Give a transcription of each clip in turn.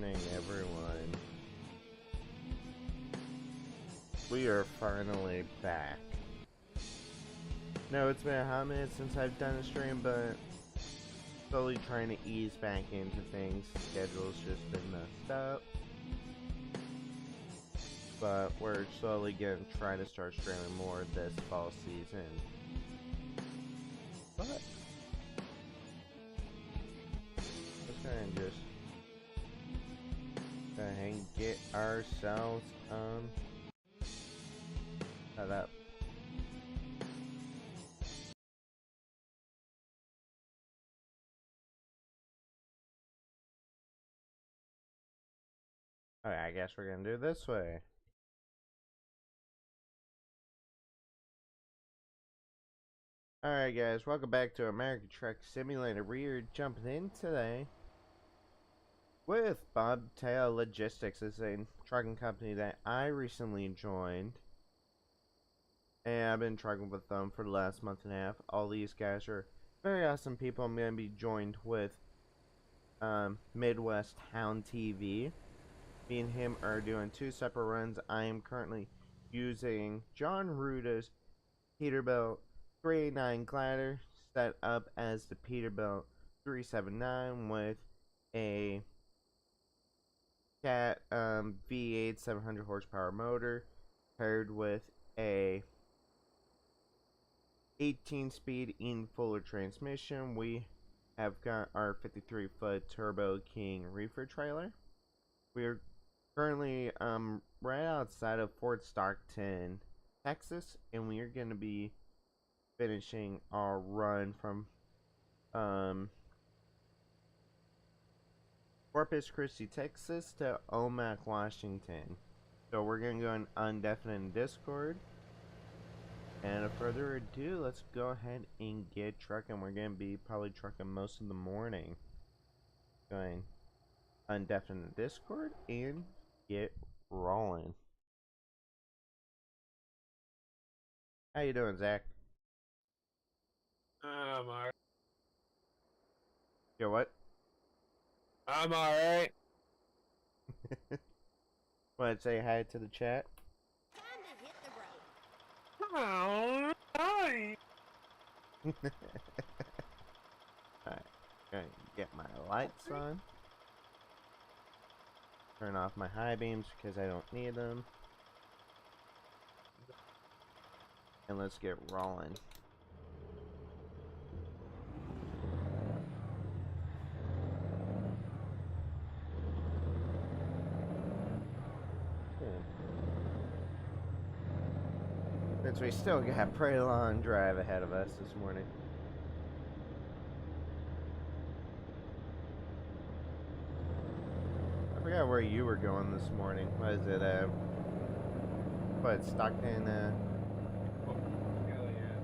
morning, everyone. We are finally back. No, it's been a hot minute since I've done a stream, but slowly trying to ease back into things. Schedule's just been messed up. But we're slowly gonna try to start streaming more this fall season. But let's go ahead and just go ahead and get ourselves set up. Alright, I guess we're gonna do it this way. Alright guys, welcome back to American Truck Simulator. We're jumping in today with Bobtail Logistics. It's a trucking company that I recently joined. And I've been trucking with them for the last month and a half. All these guys are very awesome people. I'm going to be joined with Midwest Hound TV. Me and him are doing two separate runs. I am currently using John Ruda's Peterbilt 389 glider set up as the Peterbilt 379 with a Cat V8 700 horsepower motor paired with a 18-speed in-fuller transmission. We have got our 53-foot Turbo King reefer trailer. We are currently right outside of Fort Stockton, Texas, and we are going to be finishing our run from Corpus Christi, Texas to Omak, Washington. So we're going to go in undefinite Discord. And without further ado, let's go ahead and get trucking. We're going to be probably trucking most of the morning. Going undefinite Discord and get rolling. How you doing, Zach? I'm alright. Yo, what? I'm alright. Want to say hi to the chat? Time to hit the road. Oh, hi. Alright, gonna get my lights on. Turn off my high beams because I don't need them. And let's get rolling. Since we still got a pretty long drive ahead of us this morning. I forgot where you were going this morning. What is it, what, Stockton, Hell yeah.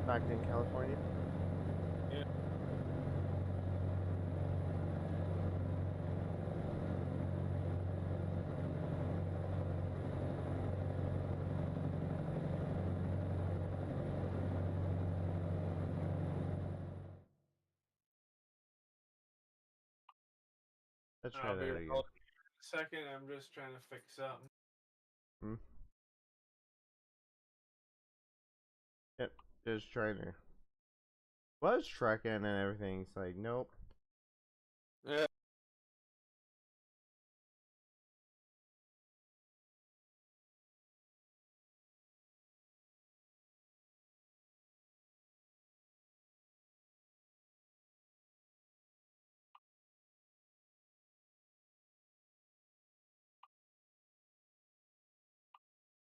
Stockton, California? Yeah. Let's try I'll that be again. rolling in a second. I'm just trying to fix something. Yep, just trying to. Was trucking and everything's like, nope. Yeah.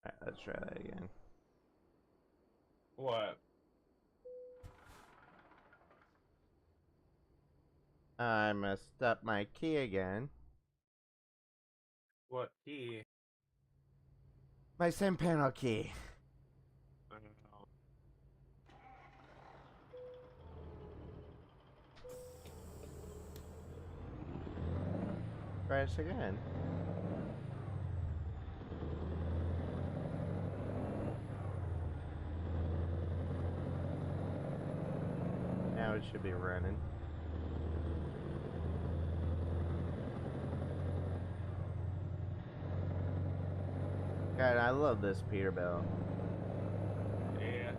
Alright, let's try that again. What? I messed up my key again. What key? My sim panel key. I don't know. Try this again. it should be running. God, I love this Peterbilt. Yeah.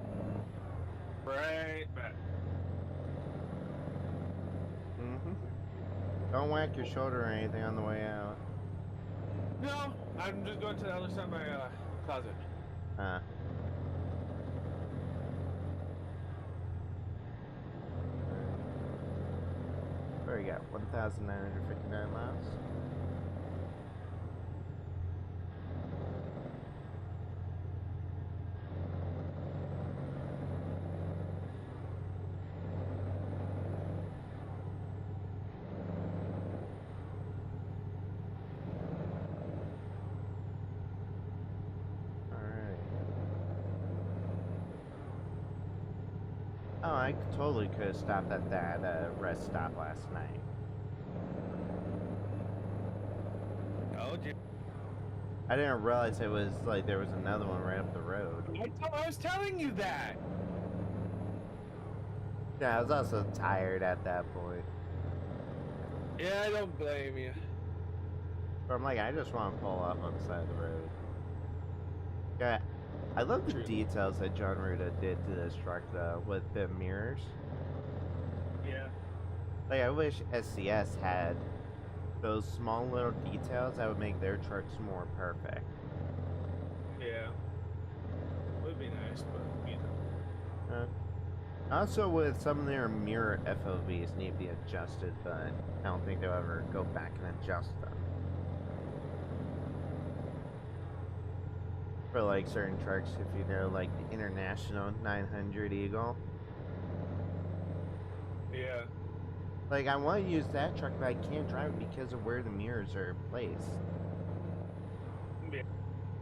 Right back. Don't whack your shoulder or anything on the way out. No, I'm just going to the other side of my closet. Where we got 1,959 miles. Oh, I totally could have stopped at that rest stop last night. Told you. I didn't realize it was like there was another one right up the road. I was telling you that. Yeah, I was also tired at that point. Yeah, I don't blame you. But I'm like, I just want to pull off on the side of the road. Yeah, I love the details that John Ruda did to this truck though, with the mirrors. Yeah. Like, I wish SCS had those small little details that would make their trucks more perfect. Yeah. Would be nice, but you know. Also, with some of their mirror FOVs need to be adjusted, but I don't think they'll ever go back and adjust them. For like certain trucks, if you know, like the International 900 Eagle. Yeah. Like, I want to use that truck, but I can't drive it because of where the mirrors are placed. Yeah.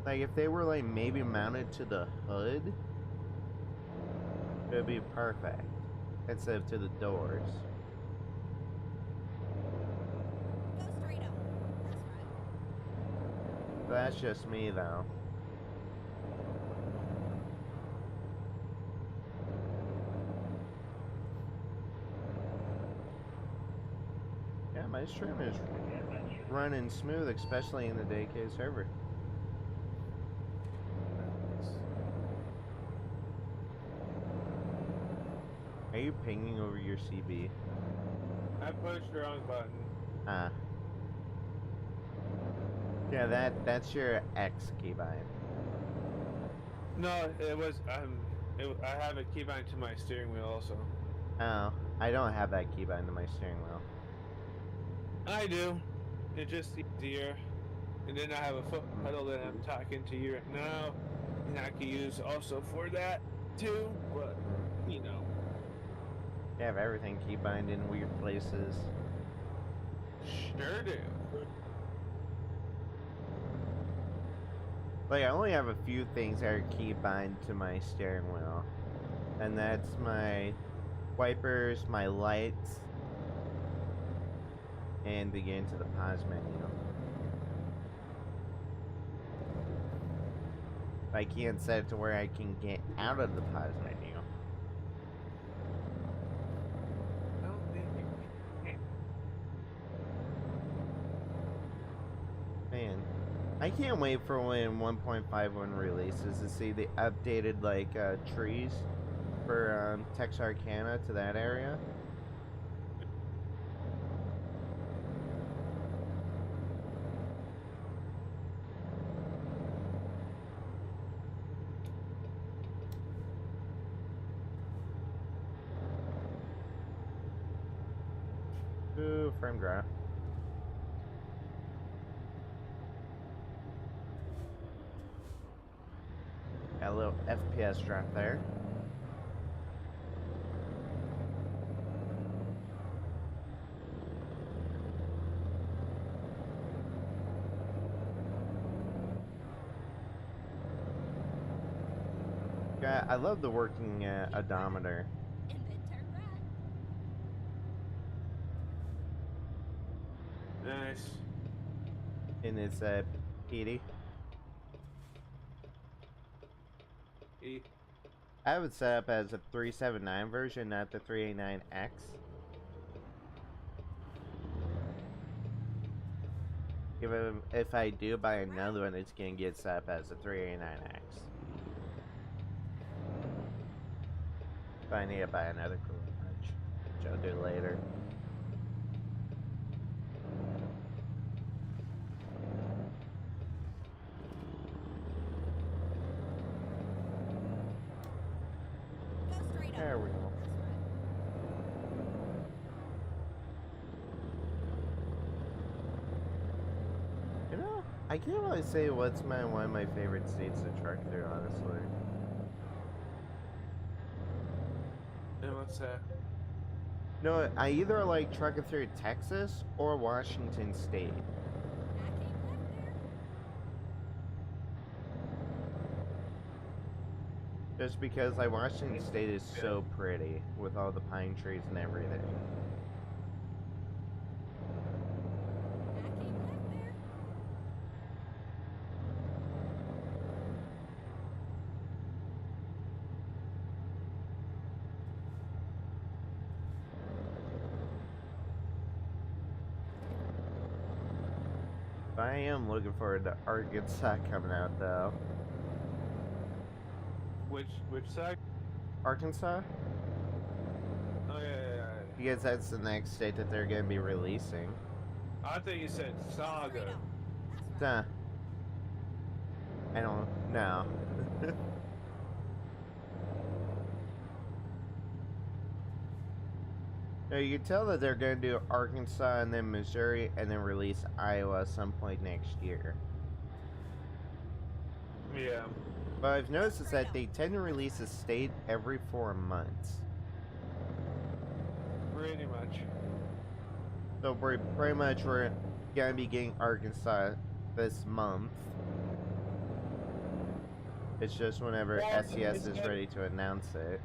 Like, if they were like maybe mounted to the hood, it would be perfect instead of to the doors. Go straight up. That's right. But that's just me, though. Yeah, my stream is running smooth, especially in the DK server. Are you pinging over your CB? I pushed the wrong button. Yeah, that's your X keybind. No, it was I have a keybind to my steering wheel also. Oh, I don't have that keybind to my steering wheel. I do. It's just easier. And then I have a foot pedal that I'm talking to you right now. And I can use also for that too, but you know. You have everything keybind in weird places. Sure do. Like, I only have a few things that are keybind to my steering wheel. And that's my wipers, my lights, and to get into the pause menu. I can't set it to where I can get out of the pause menu. I don't think you can. Man, I can't wait for when 1.51 releases to see the updated like trees for Texarkana to that area. Ooh, frame drop. Got a little FPS drop there. Yeah, I love the working odometer. And then turn right. Nice. In its PD. I have it set up as a 379 version, not the 389X. If I do buy another one, it's gonna get set up as a 389X. But I need to buy another garage, which I'll do later. Go straight up. There we go. You know, I can't really say what's one of my favorite states to truck through, honestly. And what's that? No, I either like trucking through Texas or Washington State. Just because like Washington State is so pretty with all the pine trees and everything. I am looking forward to Arkansas coming out though. Which side? Arkansas? Oh yeah. Because that's the next state that they're gonna be releasing. I thought you said Saga. Huh. I don't know. No, you can tell that they're gonna do Arkansas and then Missouri and then release Iowa some point next year. Yeah. But I've noticed is that they tend to release a state every 4 months. Pretty much. So we're gonna be getting Arkansas this month. It's just whenever Well, SES is ready to announce it.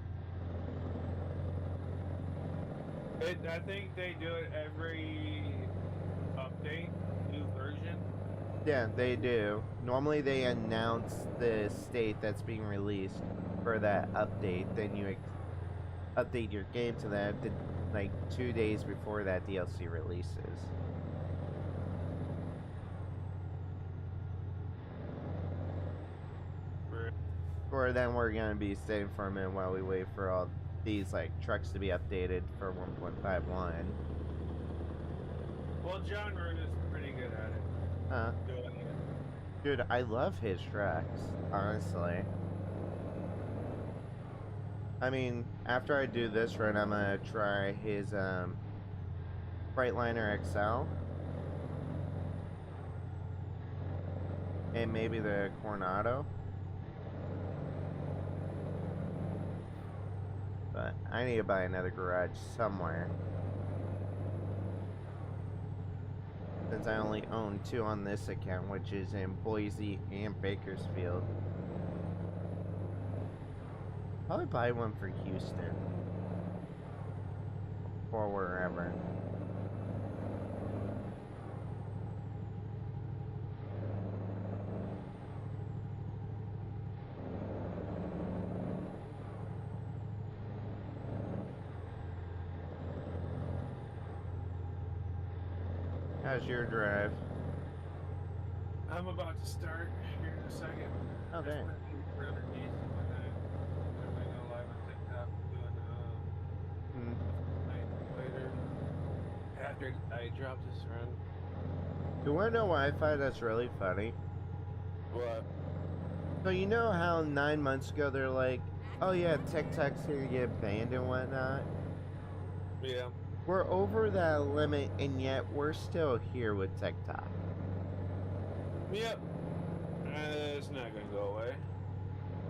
I think they do it every update, new version. Yeah, they do. Normally they announce the state that's being released for that update. Then you update your game to that like 2 days before that DLC releases. Or then we're gonna be staying for a minute while we wait for all these like trucks to be updated for 1.51. Well, John Root is pretty good at it. Huh? Doing it. Dude, I love his trucks, honestly. I mean, after I do this run, I'm gonna try his Freightliner XL. And maybe the Coronado. But I need to buy another garage somewhere. Since I only own 2 on this account, which is in Boise and Bakersfield. Probably buy one for Houston. Or wherever. How's your drive? I'm about to start here in a second. Oh, dang. Later, after I drop this run. You wanna know why I find that's really funny? What? So you know how 9 months ago they're like, oh yeah, TikTok's gonna get banned and whatnot? Yeah. We're over that limit and yet we're still here with TikTok. Yep. It's not gonna go away.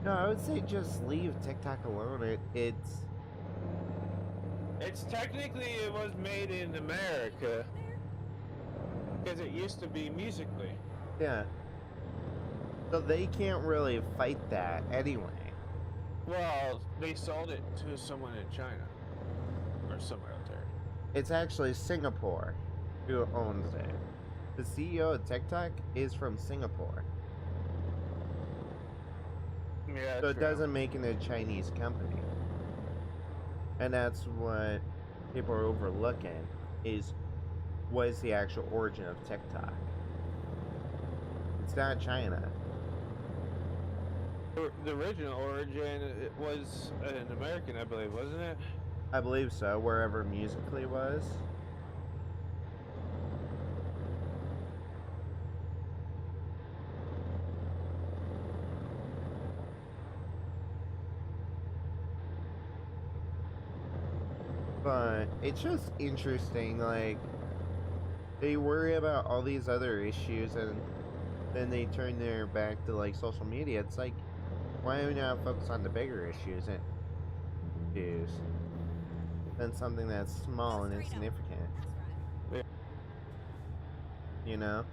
No, I would say just leave TikTok alone. It's technically it was made in America because it used to be Musically. yeah. So they can't really fight that anyway. Well, they sold it to someone in China or somewhere out there. It's actually Singapore who owns it. The CEO of TikTok is from Singapore. Yeah, So it true. doesn't make it a Chinese company. And that's what people are overlooking, is what is the actual origin of TikTok. It's not China. The original origin it was an American, I believe, wasn't it? I believe so, wherever Musically was. But it's just interesting, like, they worry about all these other issues and then they turn their back to, like, social media. It's like, why do we not focus on the bigger issues than something that's small and insignificant? Yeah. You know?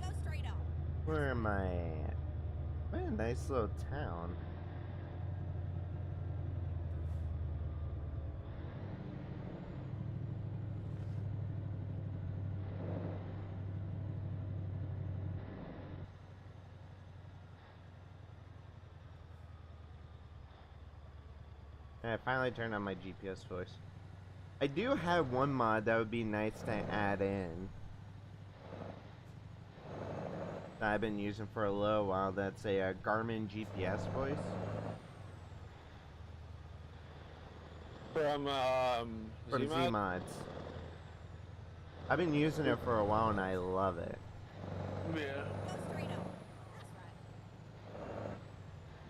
Go straight up. Where am I at? What a nice little town. I finally turned on my GPS voice. I do have one mod that would be nice to add in, that I've been using for a little while. That's a Garmin GPS voice. From From Z-Mod? Z-Mods. I've been using it for a while and I love it. Yeah. Go straight up. That's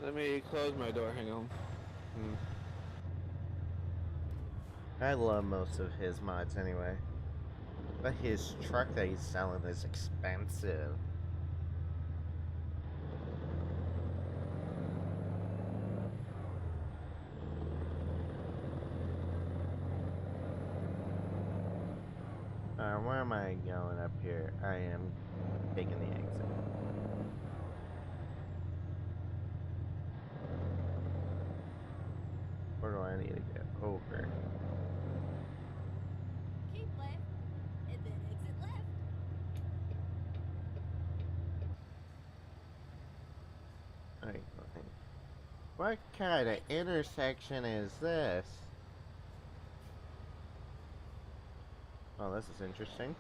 right. Let me close my door, hang on. I love most of his mods anyway. But his truck that he's selling is expensive. Where am I going up here? I am taking the exit. Where do I need to get over? Keep left, and then exit left. Okay. What kind of intersection is this? Oh, this is interesting.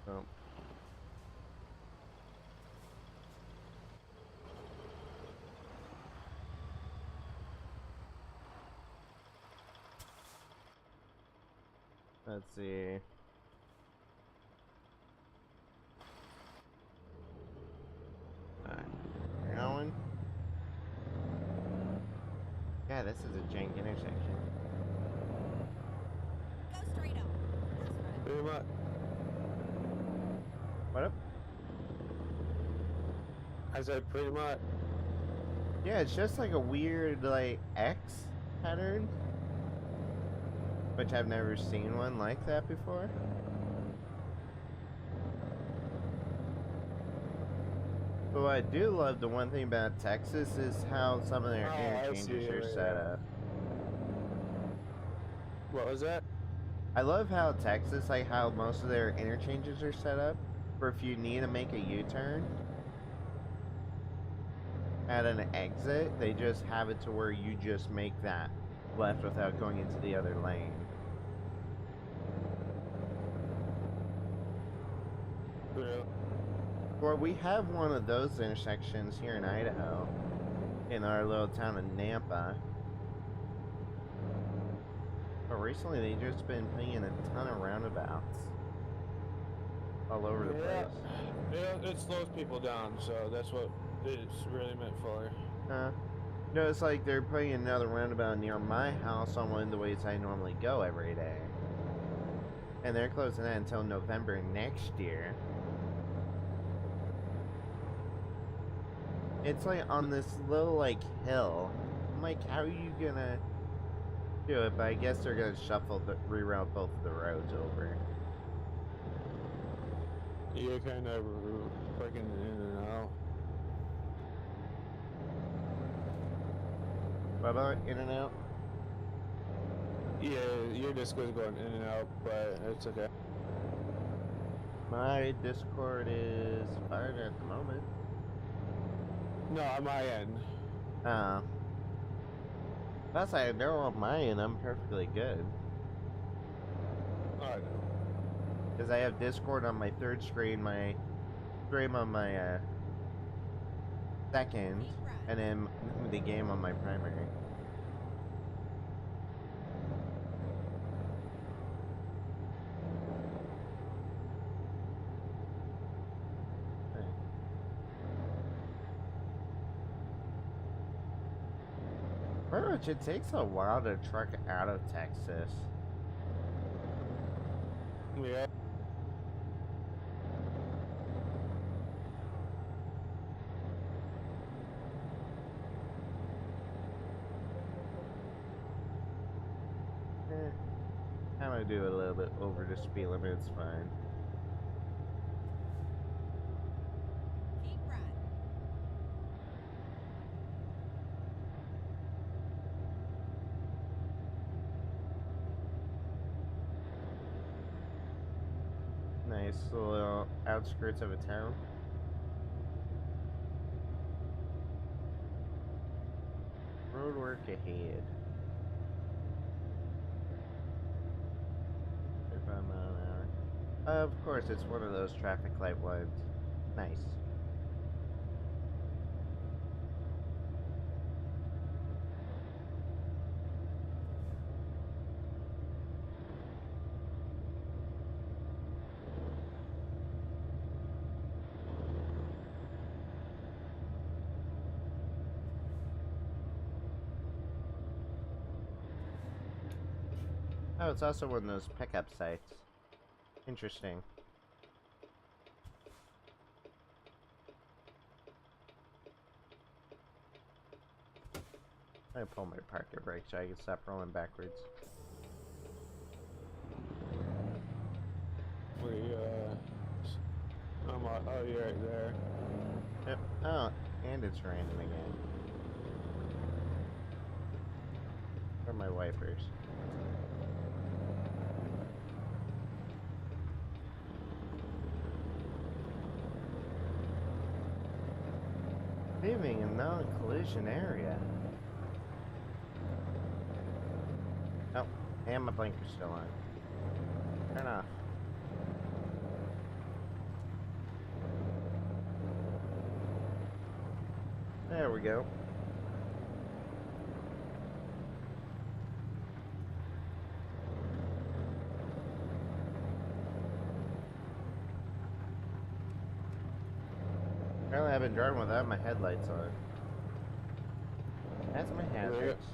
Oh. Let's see. Alright, going. Yeah, this is a jank intersection. Go straight up. That's right. Pretty much. What up? I said pretty much. Yeah, it's just like a weird, like, X pattern. Which I've never seen one like that before. But what I do love, the one thing about Texas, is how some of their interchanges are set up. What was that? I love how Texas, like how most of their interchanges are set up, for if you need to make a U-turn at an exit, they just have it to where you just make that left without going into the other lane. Real. Well, we have one of those intersections here in Idaho, in our little town of Nampa. But recently, they've just been putting in a ton of roundabouts all over the place. Yeah, it slows people down, so that's what it's really meant for. No, it's like they're putting another roundabout near my house on one of the ways I normally go every day. And they're closing that until November next year. It's like on this little like hill. I'm like, how are you gonna do it? But I guess they're gonna reroute both of the roads over. You're kind of breaking in and out. What about in and out? Yeah, your Discord is going in and out, but it's okay. My Discord is fine at the moment. No, on my end. Plus I know on my end I'm perfectly good. Alright. Because I have Discord on my third screen, my stream on my second, Keep right. and then the game on my primary. Pretty much, it takes a while to truck out of Texas. Yeah. I'm gonna do a little bit over the speed limit, it's fine. Keep right. Nice little outskirts of a town. Road work ahead. 35 mile an hour. Of course, it's one of those traffic light ones. Nice. Oh, it's also one of those pickup sites. Interesting. I pull my parking brake so I can stop rolling backwards. Oh, you're right there. Yep. Oh, and it's raining again. Where are my wipers? Leaving a non-collision area. Oh, and my blinker's still on. Turn off. There we go. Apparently I've been driving without my headlights on. That's my hazards.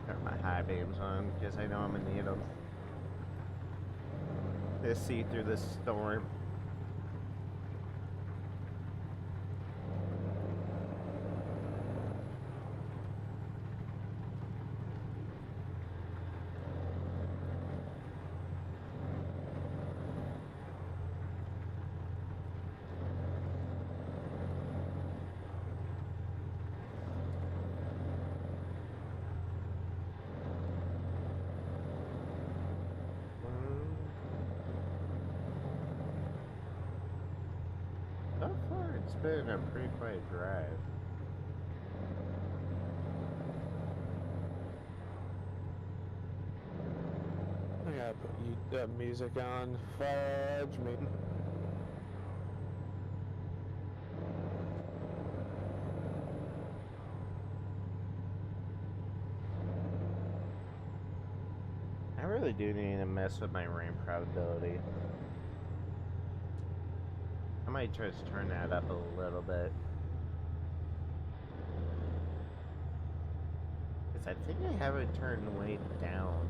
Got my high beams on because I know I'm gonna need them to see through this storm. So far, it's been a pretty quiet drive. I gotta put that music on. Fudge me. I really do need to mess with my rain probability. I might just turn that up a little bit. Because I think I have it turned way down.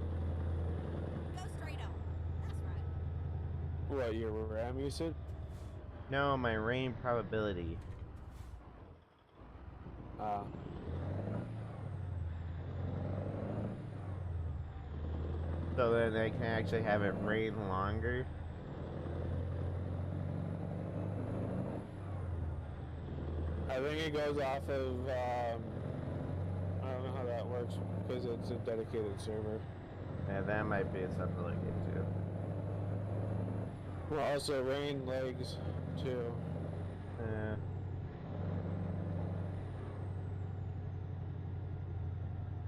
Go straight on. That's right. What, your RAM usage? No, my rain probability. So then I can actually have it rain longer. I think it goes off of that works because it's a dedicated server. Yeah, that might be something to look into. Well, also rain legs too.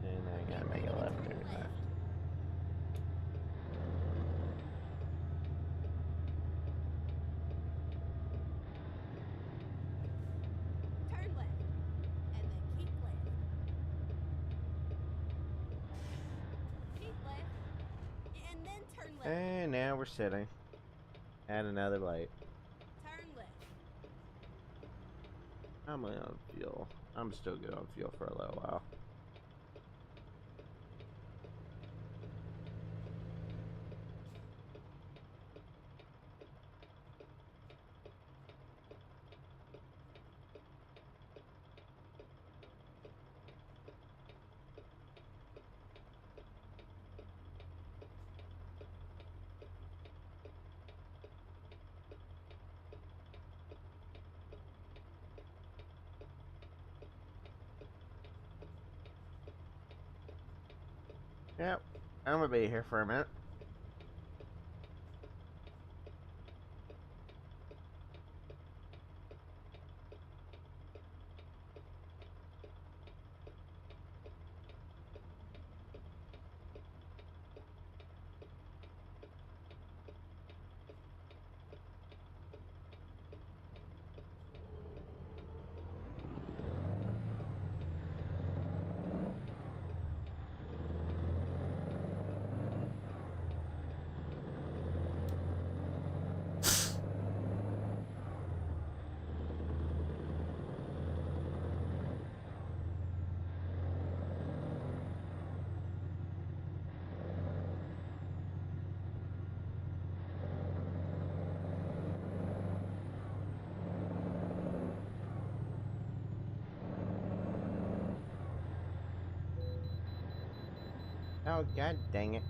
And I gotta make a left turn left. Turn left. And then keep left. Keep left. And then turn left. And now we're sitting. Add another light. Turn left. I'm on fuel. I'm still good on fuel for a little while. Yep, I'm gonna be here for a minute. Oh, god dang it.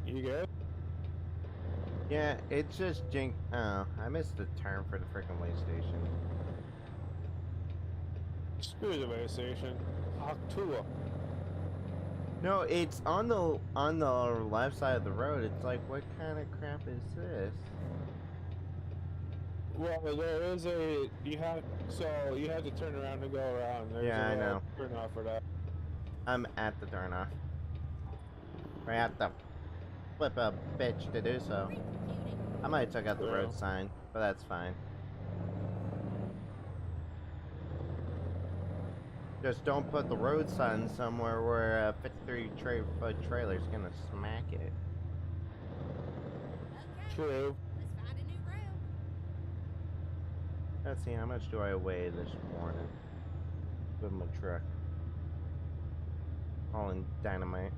You good? Yeah, it's just jink. Oh, I missed the turn for the freaking way station. Screw the way station. Octua. No, it's on the left side of the road. It's like, what kind of crap is this? Well, there is a you have to turn around and go around. There's Yeah, I a know. turn off for that. I'm at the turn off. I have to flip a bitch to do so. I might have took out the road Well. sign, but that's fine. Just don't put the road sign somewhere where a 53-foot trailer is gonna smack it. Okay. True. Let's find a new route. Let's see, how much do I weigh this morning with my truck? All in dynamite.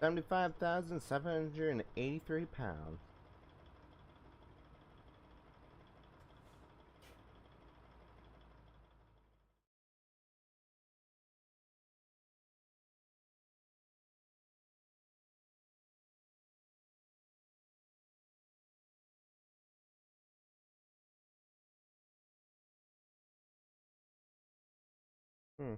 £75,783. Hmm.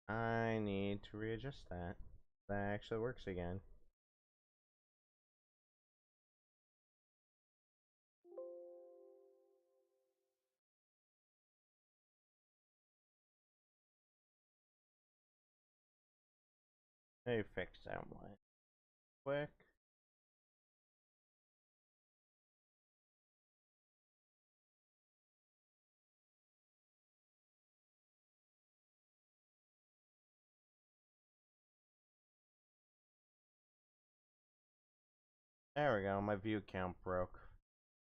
I need to readjust that. That actually works again. Let me fix that one quick. There we go, my view count broke for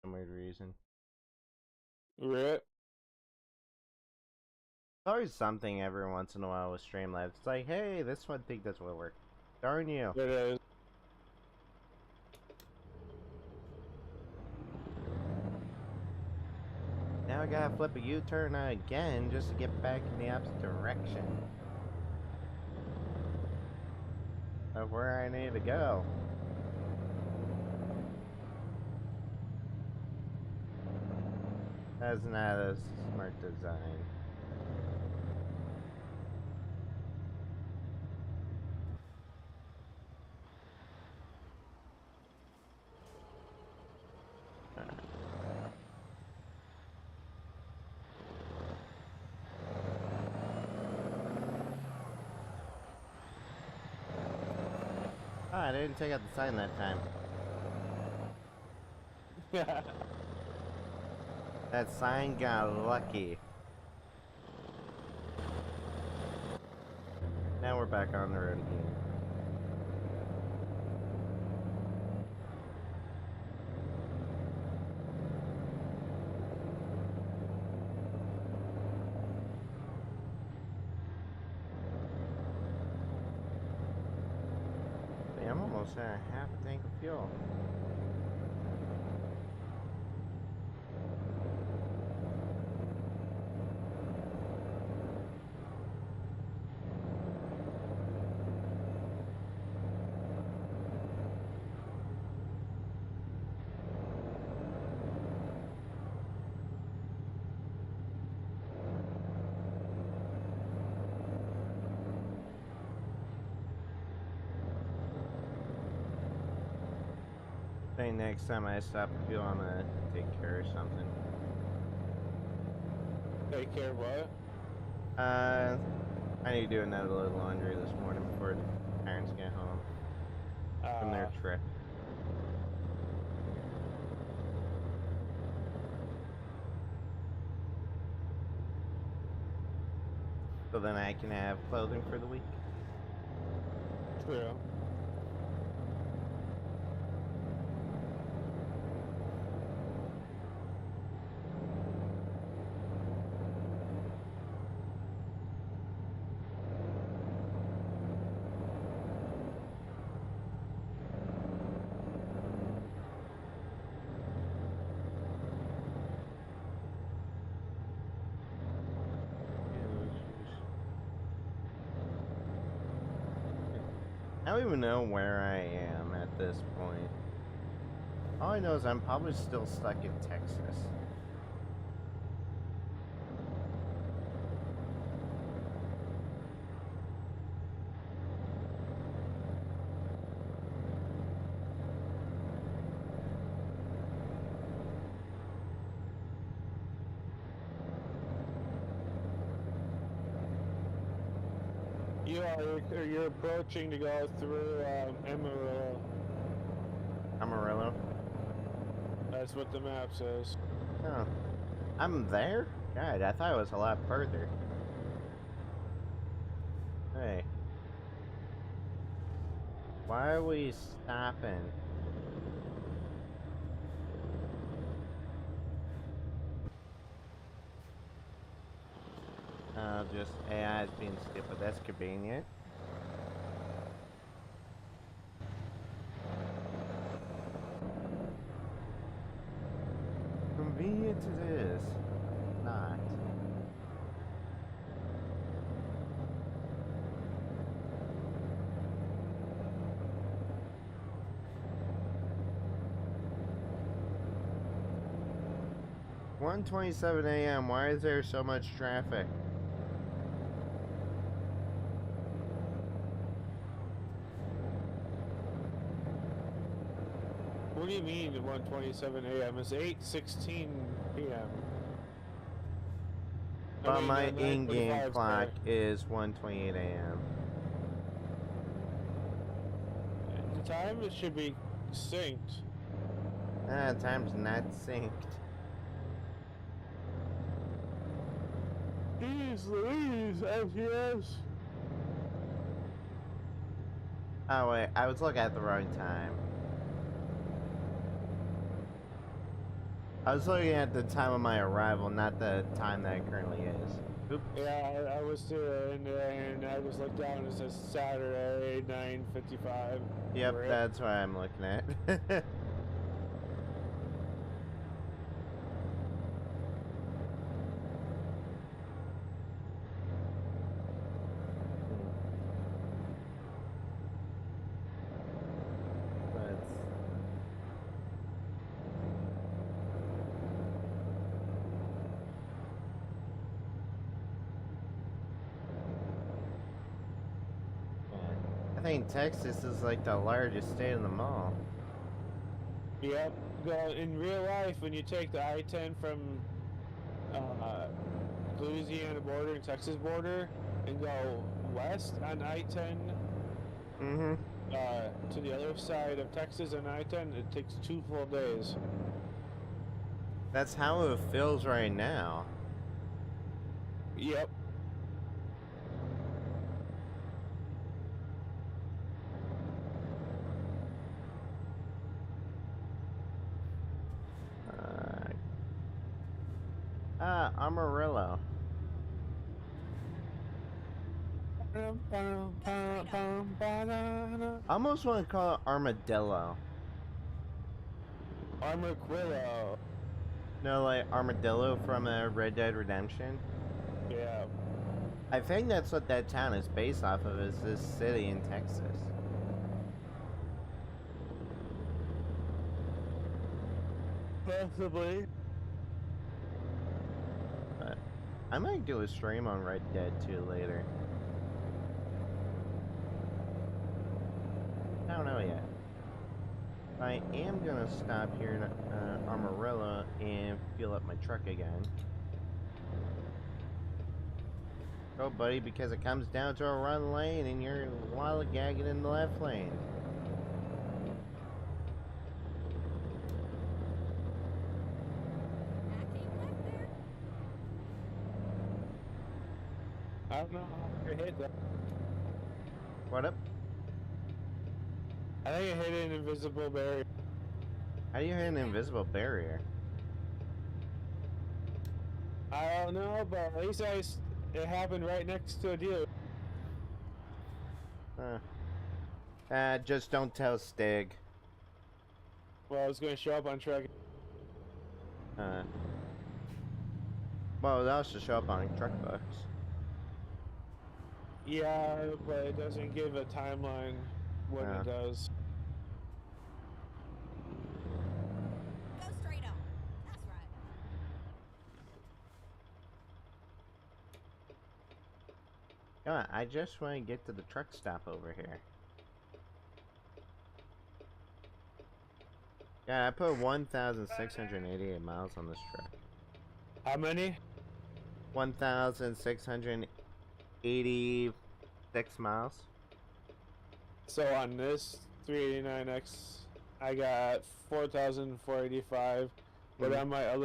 some weird reason. Rip. There's always something every once in a while with Streamlabs. It's like, hey, this one thing doesn't work. Darn you. It is. gotta flip a U-turn again just to get back in the opposite direction of where I need to go. That's not a smart design. Ah, I didn't take out the sign that time. That sign got lucky. Now we're back on the road again. Hey, I'm almost at half a tank of fuel. I think next time I stop for fuel, I'm gonna take care of something. Take care of what? I need to do another load of laundry this morning before the parents get home from their trip. So then I can have clothing for the week. True. I don't even know where I am at this point. All I know is I'm probably still stuck in Texas. You're approaching to go through Amarillo. Amarillo? That's what the map says. Oh. I'm there? God, I thought it was a lot further. Hey. Why are we stopping? Just AI is being stupid. That's convenient. Convenient it is. Not. "1:27 a.m. Why is there so much traffic?" What do you mean 1:27 a.m.? It's 8:16 p.m. But my in-game clock is 1:28 a.m. The time it should be synced. Time's not synced. Jeez Louise, ATS. Oh wait, I was looking at the wrong time. I was looking at the time of my arrival, not the time that it currently is. Oops. Yeah, I was too, and I just looked down and it says Saturday, 9:55. Yep, that's what I'm looking at. saying Texas is like the largest state in the mall. Yep. Well, in real life, when you take the I-10 from Louisiana border and Texas border and go west on I-10 Mm-hmm. to the other side of Texas on I-10, it takes 2 full days. That's how it feels right now. Yep. Amarillo. I almost want to call it Armadillo. Armadillo. No, like Armadillo from Red Dead Redemption. Yeah. I think that's what that town is based off of, is this city in Texas. Possibly. But I might do a stream on Red Dead 2 later. I don't know yet. I am gonna stop here in Amarillo and fuel up my truck again. Go, buddy, because it comes down to a run lane and you're lollygagging in the left lane. I don't know how I hit that. What up? I think I hit an invisible barrier. How do you hit an invisible barrier? I don't know, but at least it happened right next to a dealer. Just don't tell Stig. Well, it's going to show up on track. Well, that should show up on truck books. Yeah, but it doesn't give a timeline when it does. Go straight on. That's right. Come on, I just want to get to the truck stop over here. Yeah, I put 1,688 miles on this truck. How many? 1,686 miles. So on this 389X, I got 4,485. But on my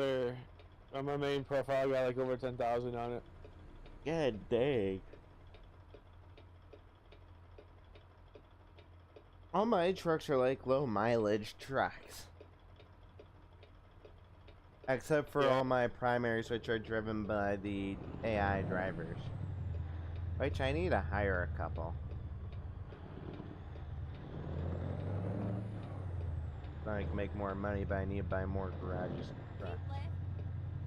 main profile, I got like over 10,000 on it. God dang. All my trucks are like low mileage trucks. Except for all my primaries, which are driven by the AI drivers. Which I need to hire a couple. So I can make more money, but I need to buy more garages and trucks. Keep left,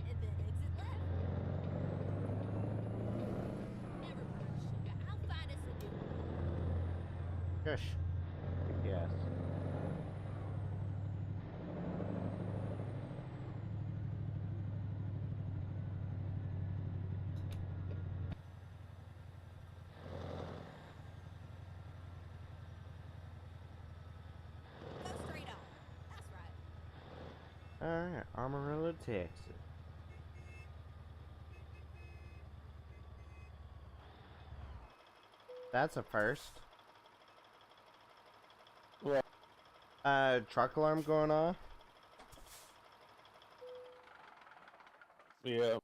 and then exit left. Never mind, sugar. I'll find us a new one. Shush. Yes. Go straight on. That's right. Alright, Amarillo, Texas. That's a first. What? Truck alarm going off? Yeah.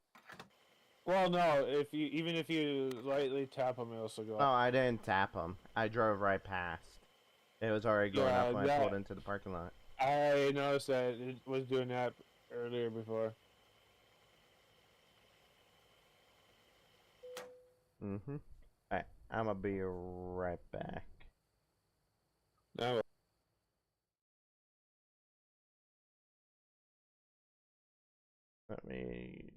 Well, no. Even if you lightly tap them, it'll still go Oh, up. I didn't tap them. I drove right past. It was already going up when I pulled into the parking lot. I noticed that it was doing that earlier before. Mm-hmm. Alright, I'm gonna be right back. No. Let me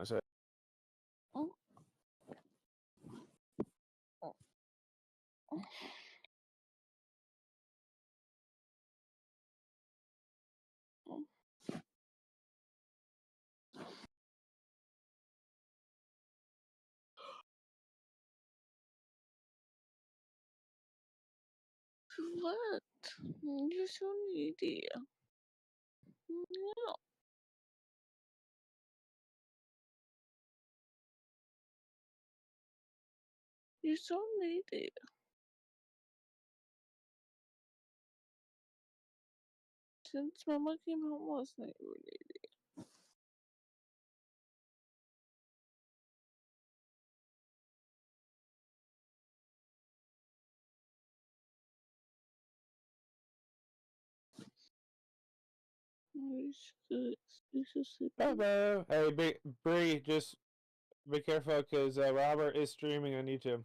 I said, Oh, what? You're so needy. No, you're so needy. Since Mama came home last night, you were needy. You're so sleepy. hello. Hey, Bree, just be careful because Robert is streaming on YouTube.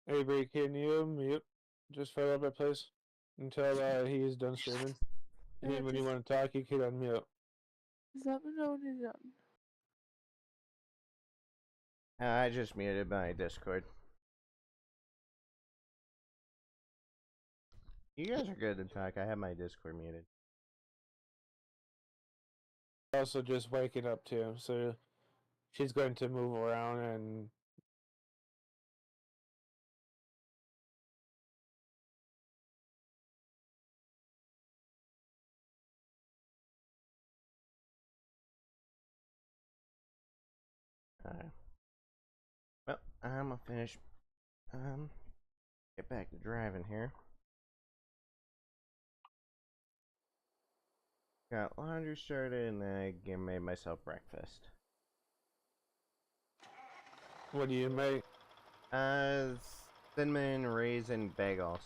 Hey, Bree, can you mute just for a little bit, please? Until he's done streaming. And then when you want to talk, you can unmute. Just let me know when he's done. I just muted my Discord. You guys are good to talk. I have my Discord muted. Also just waking up too, so she's going to move around and Alright. Well, I'm gonna finish. Get back to driving here. Got laundry started and then I made myself breakfast. what do you make? Cinnamon raisin bagels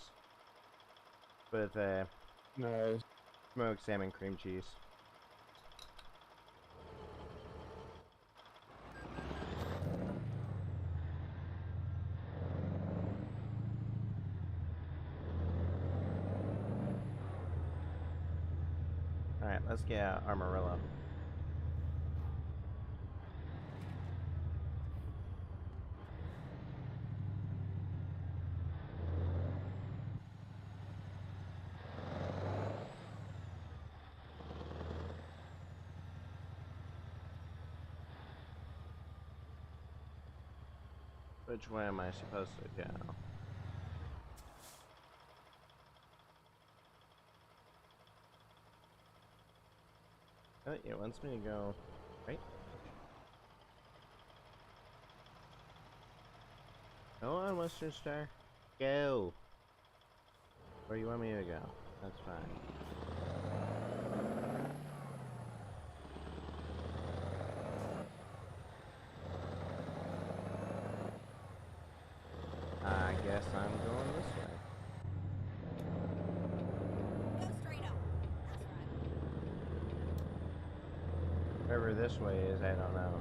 with Nice. smoked salmon cream cheese. Alright, let's get Amarillo. Which way am I supposed to go? Oh, it wants me to go right. Go on, Western Star. Go. Where you want me to go? That's fine. I guess I'm going this way. Go straight up. That's right. Wherever this way is, I don't know.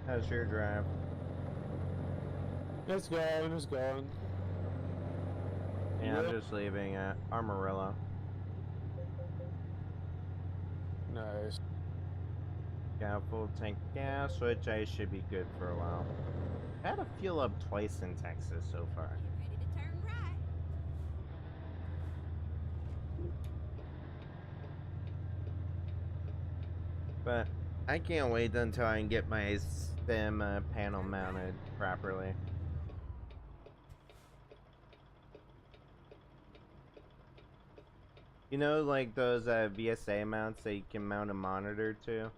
How's your drive? It's going, it's going. Yeah, I'm Yep. just leaving Amarillo. Nice. Got a full tank of gas, which I should be good for a while. I had to fuel up twice in Texas so far. Get ready to turn right. But I can't wait until I can get my stem panel mounted properly. You know, like those VSA mounts that you can mount a monitor to?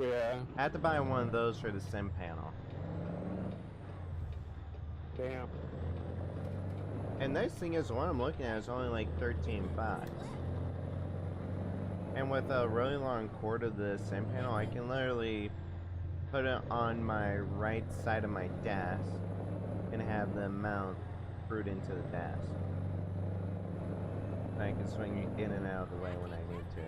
Yeah. I had to buy one of those for the sim panel. Damn. And nice thing is, the one I'm looking at is only like 13 bucks. And with a really long cord of the sim panel, I can literally put it on my right side of my desk and have the mount screwed into the desk. And I can swing it in and out of the way when I need to.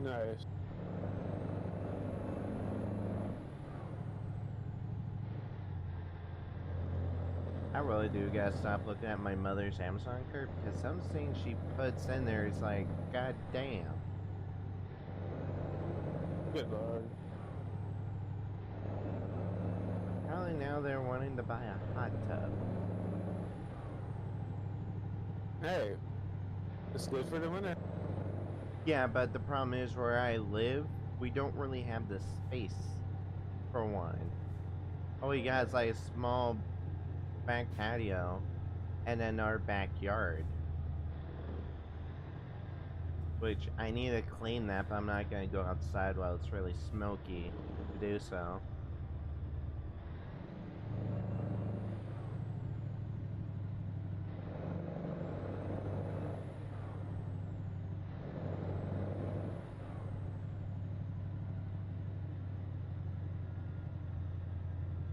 Nice. I really do gotta stop looking at my mother's Amazon cart because some things she puts in there is like, god damn. Good lord. Probably now they're wanting to buy a hot tub. Hey, it's good for the winter. Yeah, but the problem is where I live, we don't really have the space for one. All we got is like a small back patio and then our backyard. Which I need to clean that, but I'm not gonna go outside while it's really smoky to do so.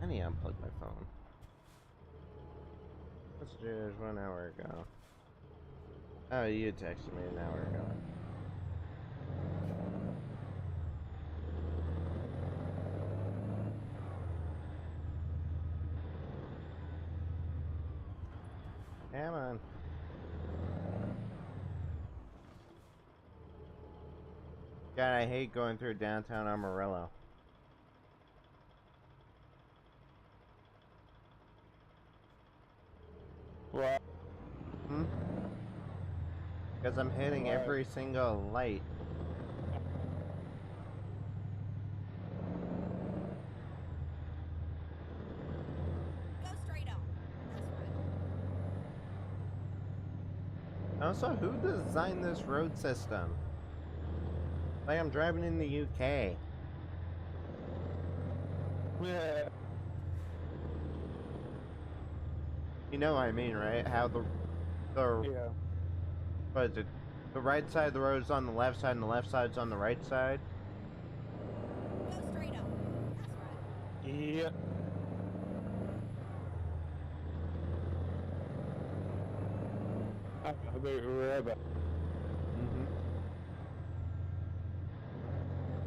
I need to unplug my phone. Messages 1 hour ago. Oh, you texted me an hour ago. Come on. God, I hate going through downtown Amarillo. What? Hmm? Because I'm hitting Why? every single light. Go straight on. That's right. Also, who designed this road system? Like I'm driving in the UK. Yeah. You know what I mean, right? How the Yeah. what is it? The right side of the road is on the left side and the left side's on the right side. Go straight on. That's right. Yep. I bet you're right about Mm-hmm.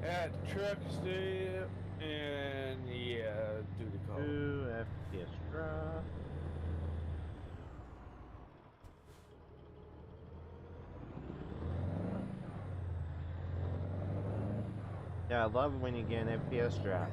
at the truck stop and yeah, duty call. 2 FPS drop. Yeah, I love when you get an FPS drop.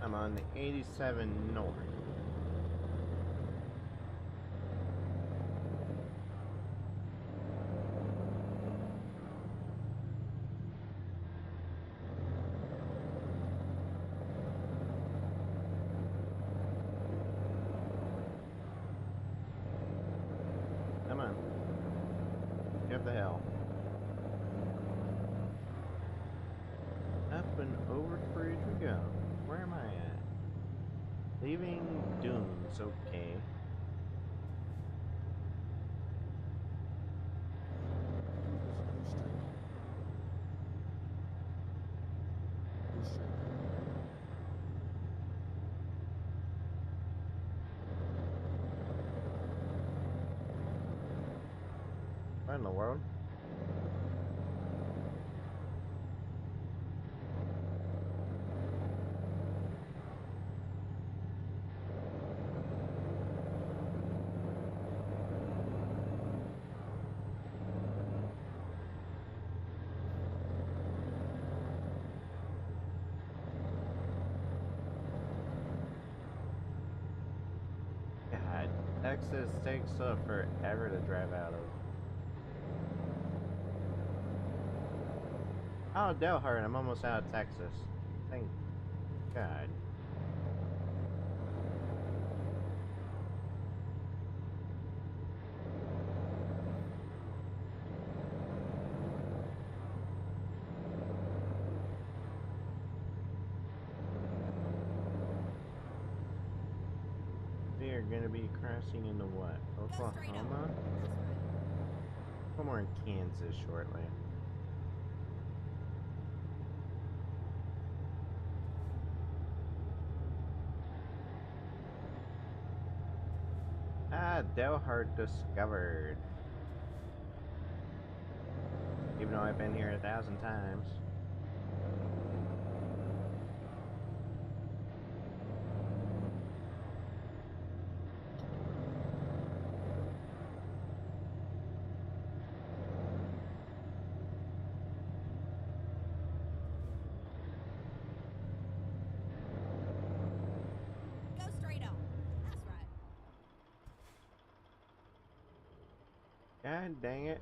I'm on the 87 north. Come on. Get the hell. Up and over the bridge we go. Where am I at? Leaving Dunes, okay. What in the world? God, Texas takes forever to drive out of. Oh, Delhart, I'm almost out of Texas. Thank God. We are gonna be crossing into what? Oklahoma? Somewhere in Kansas shortly. Ah, Delhart discovered. Even though I've been here 1,000 times. Go straight on. That's right. God dang it.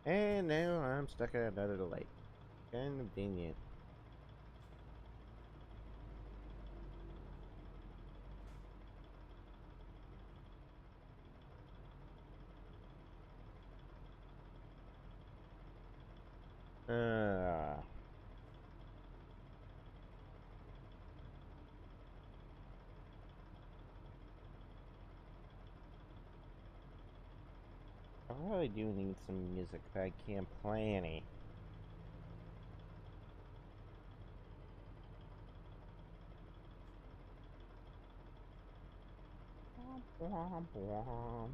And now I'm stuck at another lake. Convenient. I really do need some music, but I can't play any. Womp womp.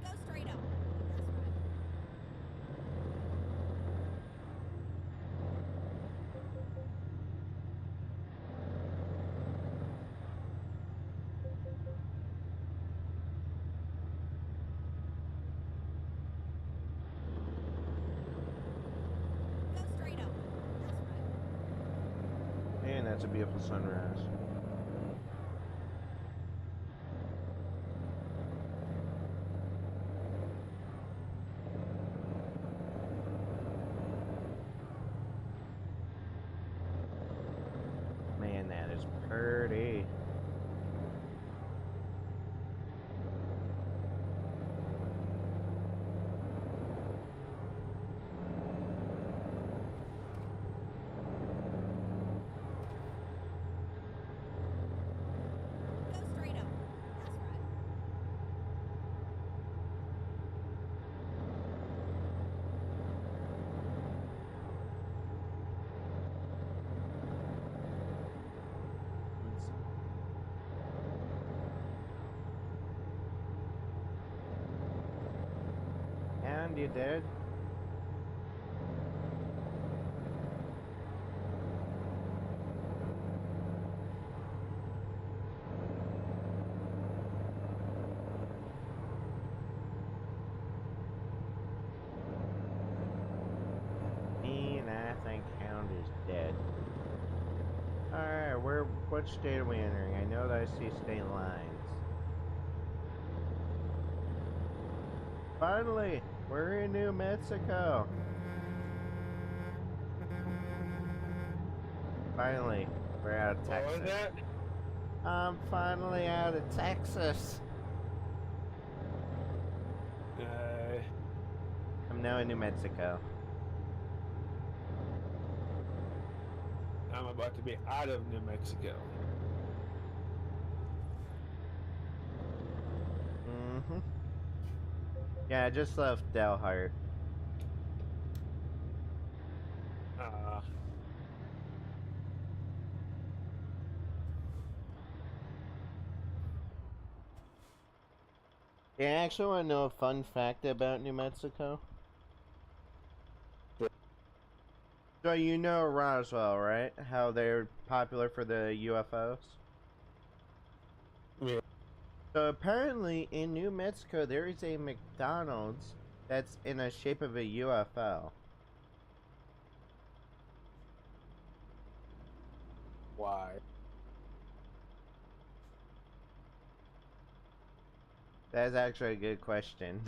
Go straight on. That's right. Go straight on. That's right. And that's a beautiful sunrise. Man, that is pretty. Go straight on. That's right. found you dead. And I think Hound is dead. Alright, what state are we entering? I know that I see state lines. Finally, we're in New Mexico. Finally, we're out of Texas. What was that? I'm finally out of Texas. I'm now in New Mexico. I'm about to be out of New Mexico. Mm-hmm. Yeah, I just left Delhart. Yeah, I actually want to know a fun fact about New Mexico. So you know Roswell, right? How they're popular for the UFOs? Yeah. So apparently in New Mexico there is a McDonald's that's in the shape of a UFO. Why? That's actually a good question.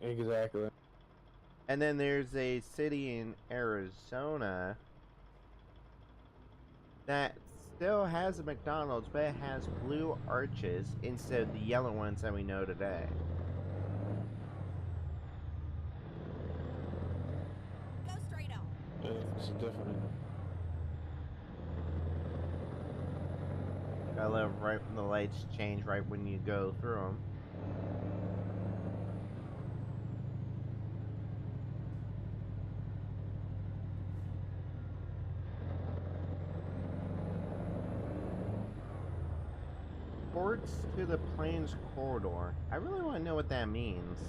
Exactly. And then there's a city in Arizona that still has a McDonald's, but it has blue arches instead of the yellow ones that we know today. Go straight on. It's different. I love right when the lights change right when you go through them. Ports to the Plains Corridor. I really want to know what that means.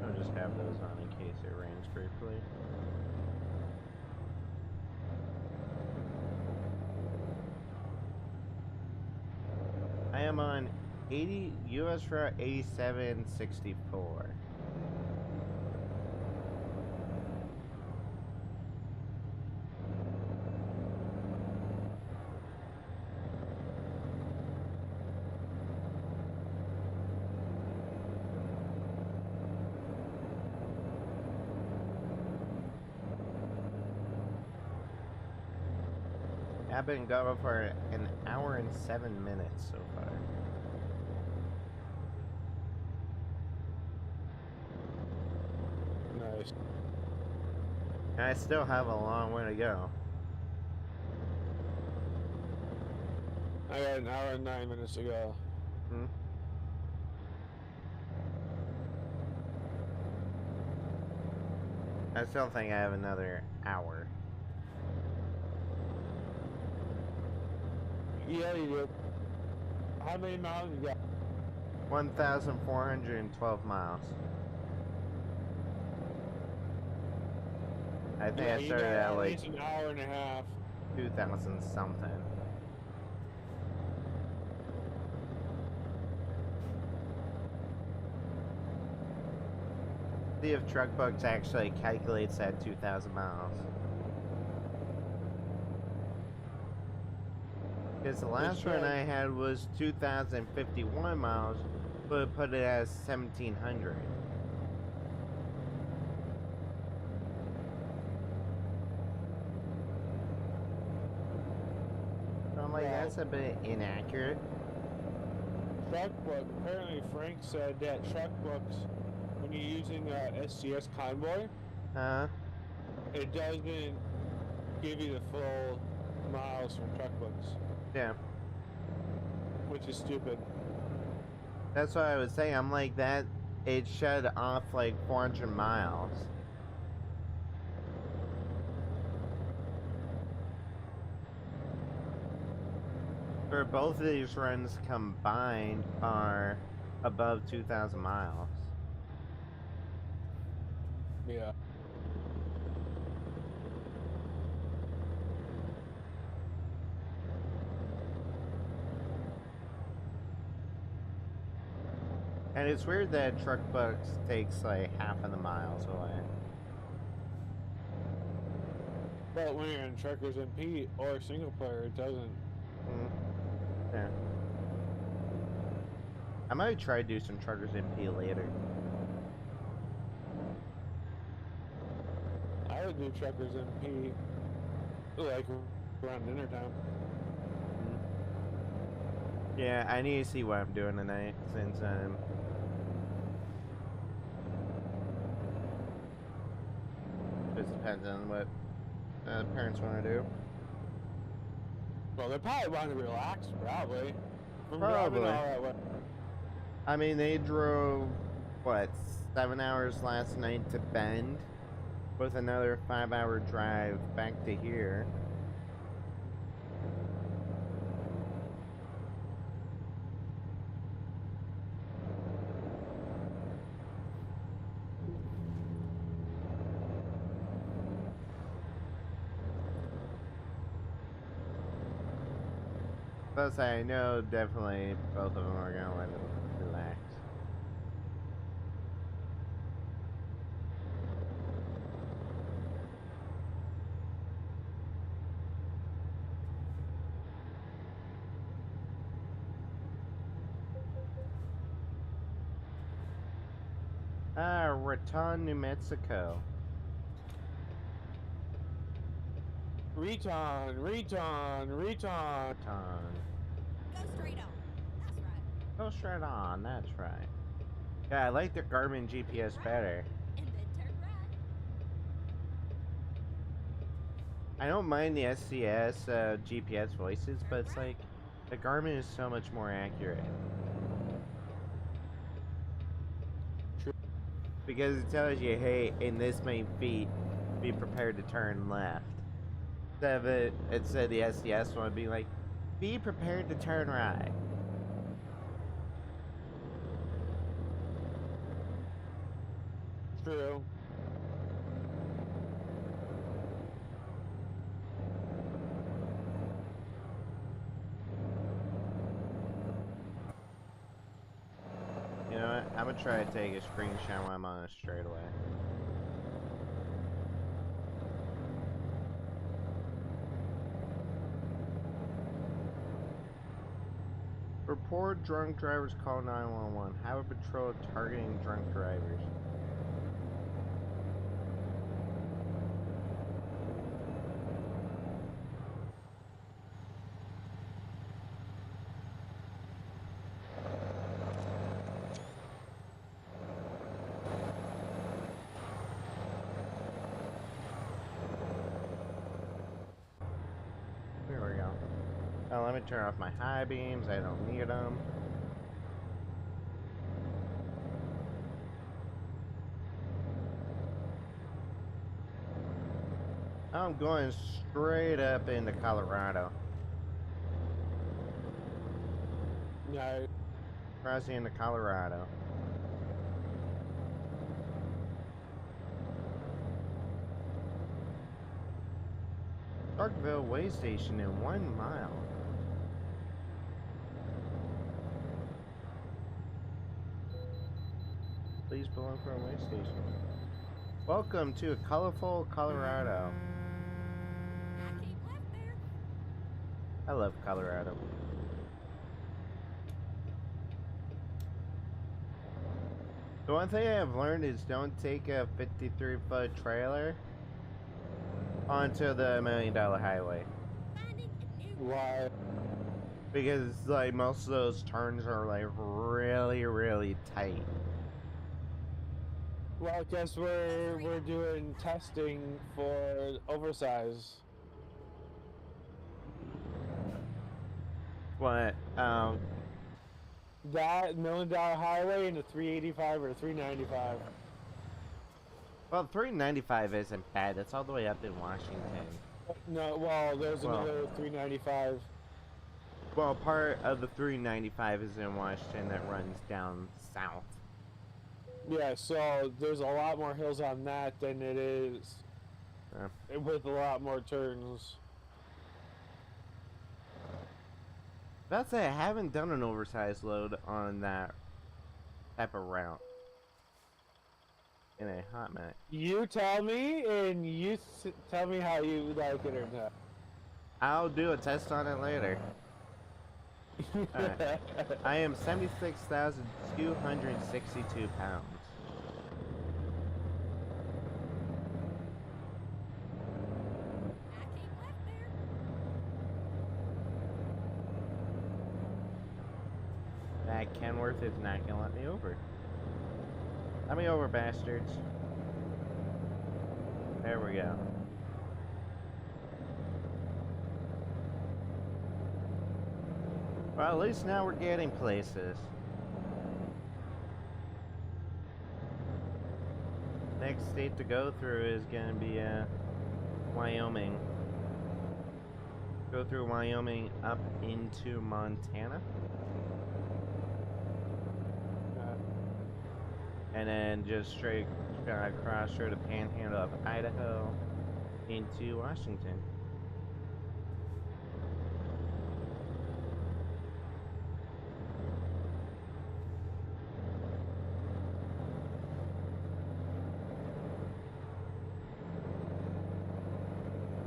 I'll just have those on in case it rains briefly. I am on 80 US Route 8764. I've been going for an hour and 7 minutes so far. Nice. And I still have a long way to go. I got an hour and 9 minutes to go. Hmm? I still think I have another hour. Yeah, you do. How many miles you got? 1,412 miles. I think I You started got at like least an hour and a half. 2,000 something. See if TruckBooks actually calculates that 2,000 miles. Because the last one I had was 2,051 miles, but it put it as 1,700. So I'm like, that's a bit inaccurate. Truckbook. Apparently, Frank said that truckbooks, when you're using SCS Convoy, Huh? it doesn't give you the full miles from truck books, Yeah. which is stupid. That's what I was saying. I'm like that. It shed off like 400 miles. For both of these runs combined are above 2,000 miles. Yeah. And it's weird that Truck Bucks takes like half of the miles away. But when you're in Truckers MP or single player, it doesn't. Mm. Yeah. I might try to do some Truckers MP later. I would do Truckers MP like around dinner time. Yeah, I need to see what I'm doing tonight since just depends on what parents want to do. Well, they probably want to relax, probably. From Probably. driving all that way. I mean, they drove what 7 hours last night to Bend, with another 5-hour drive back to here. Plus, I know definitely both of them are gonna let them relax. Raton, New Mexico. Reton. Raton. Go straight on. That's right. Go straight on, that's right. Yeah, I like the Garmin GPS better. And then turn right. I don't mind the SCS GPS voices, but it's like the Garmin is so much more accurate. True. Because it tells you, hey, in this many feet, be prepared to turn left. Instead of the SCS one would be like, be prepared to turn right. True. You know what? I'm gonna try to take a screenshot while I'm on a straightaway. Report drunk drivers, call 911. Have a patrol targeting drunk drivers. There we go. Now let me turn off my high beams. I don't need them. I'm going straight up into Colorado. No. Crossing into Colorado. Starkville way station in 1 mile. Please belong for a way station. Welcome to colorful Colorado. I keep left there. I love Colorado. The one thing I've learned is don't take a 53-foot trailer onto the $1 Million Highway. Finding a new Why? Because like most of those turns are like really, really tight. Well, I guess we're doing testing for oversize. What? That $1 Million Highway and a 385 or a 395. Well, 395 isn't bad. It's all the way up in Washington. No, well, there's Well- another 395. Well, part of the 395 is in Washington that runs down south. Yeah, so there's a lot more hills on that than it is with a lot more turns. That's it. I haven't done an oversized load on that type of route in a hot minute. You tell me, and you tell me how you like it or not. I'll do a test on it later. Alright. I am 76,262 pounds. I came left there. That Kenworth is not gonna let me over. Let me over, bastards. There we go. Well, at least now we're getting places. Next state to go through is gonna be Wyoming. Go through Wyoming up into Montana. And then just straight across through the panhandle of Idaho into Washington.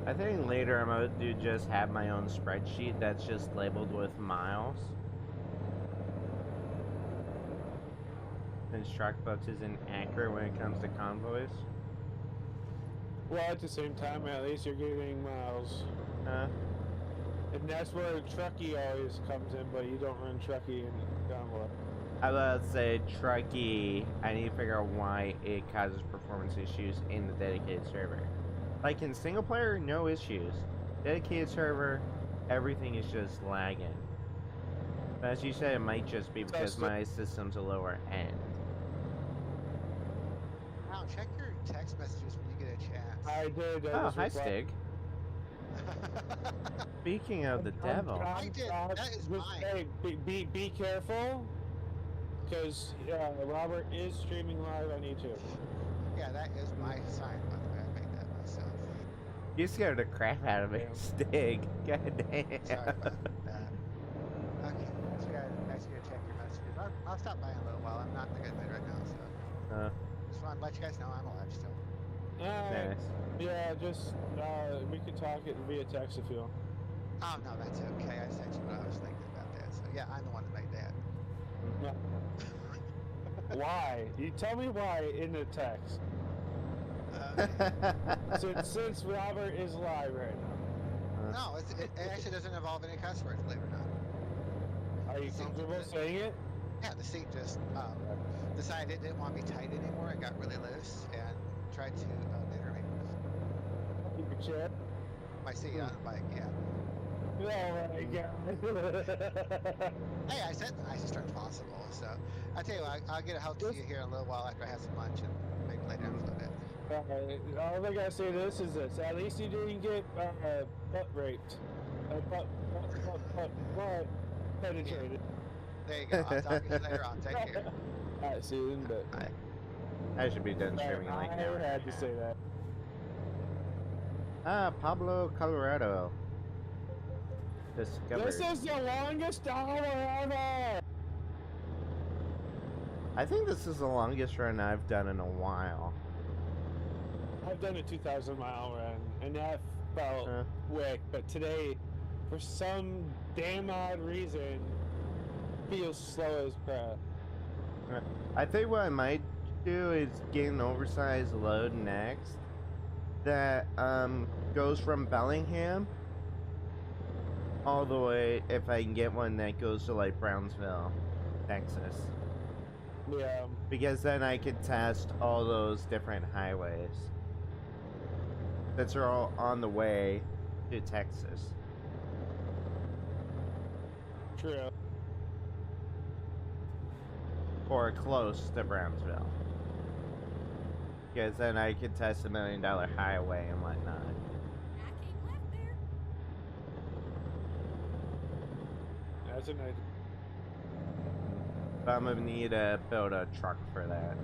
I think later I'm going to just have my own spreadsheet that's just labeled with miles. Since Truckbooks isn't accurate when it comes to convoys. Well, at the same time, at least you're getting miles. And that's where Truckee always comes in, but you don't run Truckee in convoy. I was about to say, Truckee, I need to figure out why it causes performance issues in the dedicated server. Like in single player, no issues. Dedicated server, everything is just lagging. But as you said, it might just be because my system's a lower end. Wow, check your text messages when you get a chance. I did. Oh, hi, Stig. Speaking of the devil. I did. That is mine. Hey, be careful, because Robert is streaming live on YouTube. Yeah, that is my sign, by the way. I made that myself. You scared the crap out of me, Stig. God damn. Sorry about that. Okay, so yeah, nice of you to check your messages. I'll stop by in a little while. I'm not in a good mood right now, so just want to let you guys know I'm alive still. Nice. Yeah, just we could talk it via text if you want. Oh no, that's okay. I sent you what I was thinking about that. So yeah, I'm the one that made that. Why? You tell me why in the text. Since Robert is live right now. No, it actually doesn't involve any cuss words, believe it or not. Are you comfortable saying it? Yeah, the seat just decided it didn't want to be tight anymore. It got really loose and tried to injure me. Keep your chair. My seat on the bike, yeah. Oh my god. Hey, I said the nicest terms possible. So I tell you what, I'll get a help to you here in a little while after I have some lunch and maybe lay down for a little bit. All I gotta say to this is this: at least you didn't get butt raped, butt penetrated. There you go. I'll talk to you later on. Take care. Alright, see you in a bit. I should be done streaming like now. I had to say that. Pablo, Colorado. Discovered. This is the longest hour ever! I think this is the longest run I've done in a while. I've done a 2,000-mile run, and that felt quick, but today, for some damn odd reason, feels slow as crap. I think what I might do is get an oversized load next that goes from Bellingham all the way, if I can get one that goes to like Brownsville, Texas. Yeah. Because then I could test all those different highways that are all on the way to Texas. True. Or close to Brownsville. Because then I could test $1 million highway and whatnot. I keep left there. That's a nice. But I'm gonna need to build a truck for that.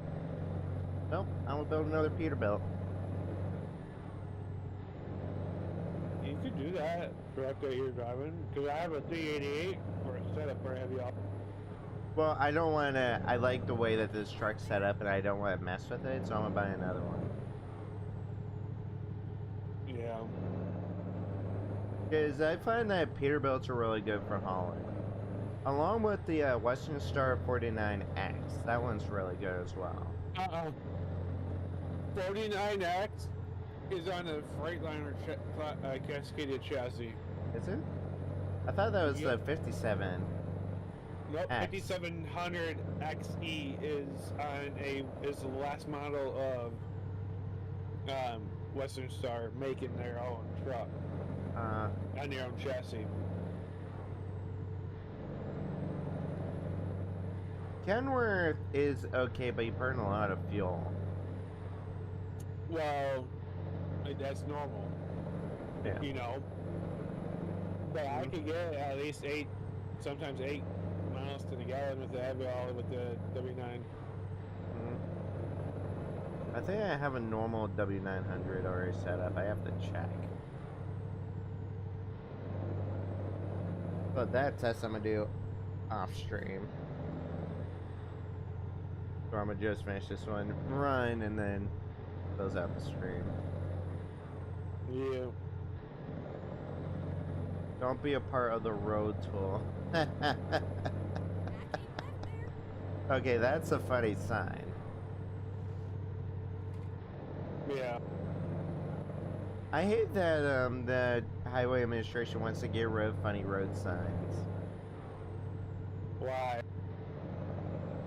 Nope, I'm gonna build another Peterbilt. You could do that truck that you're driving, because I have a 388 for a setup for a heavy off. Well, I don't want to. I like the way that this truck's set up, and I don't want to mess with it, so I'm gonna buy another one. Yeah. Because I find that Peterbilts are really good for hauling. Along with the Western Star 49X. That one's really good as well. 49X is on a Freightliner cascaded chassis. Is it? I thought that was Yep. the 57. Nope, X. 5700 XE is the last model of Western Star making their own truck on their own chassis. Kenworth is okay, but you burn a lot of fuel. Well, that's normal, Yeah. you know. But I could get at least 8, sometimes 8 miles to the gallon with the with the W9. I think I have a normal W900 already set up. I have to check. But that test I'm gonna do off stream. So I'm gonna just finish this one, run, and then close out the stream. Yeah. Don't be a part of the road tool. I keep left there. Okay, that's a funny sign. Yeah. I hate that the highway administration wants to get rid of funny road signs. Why?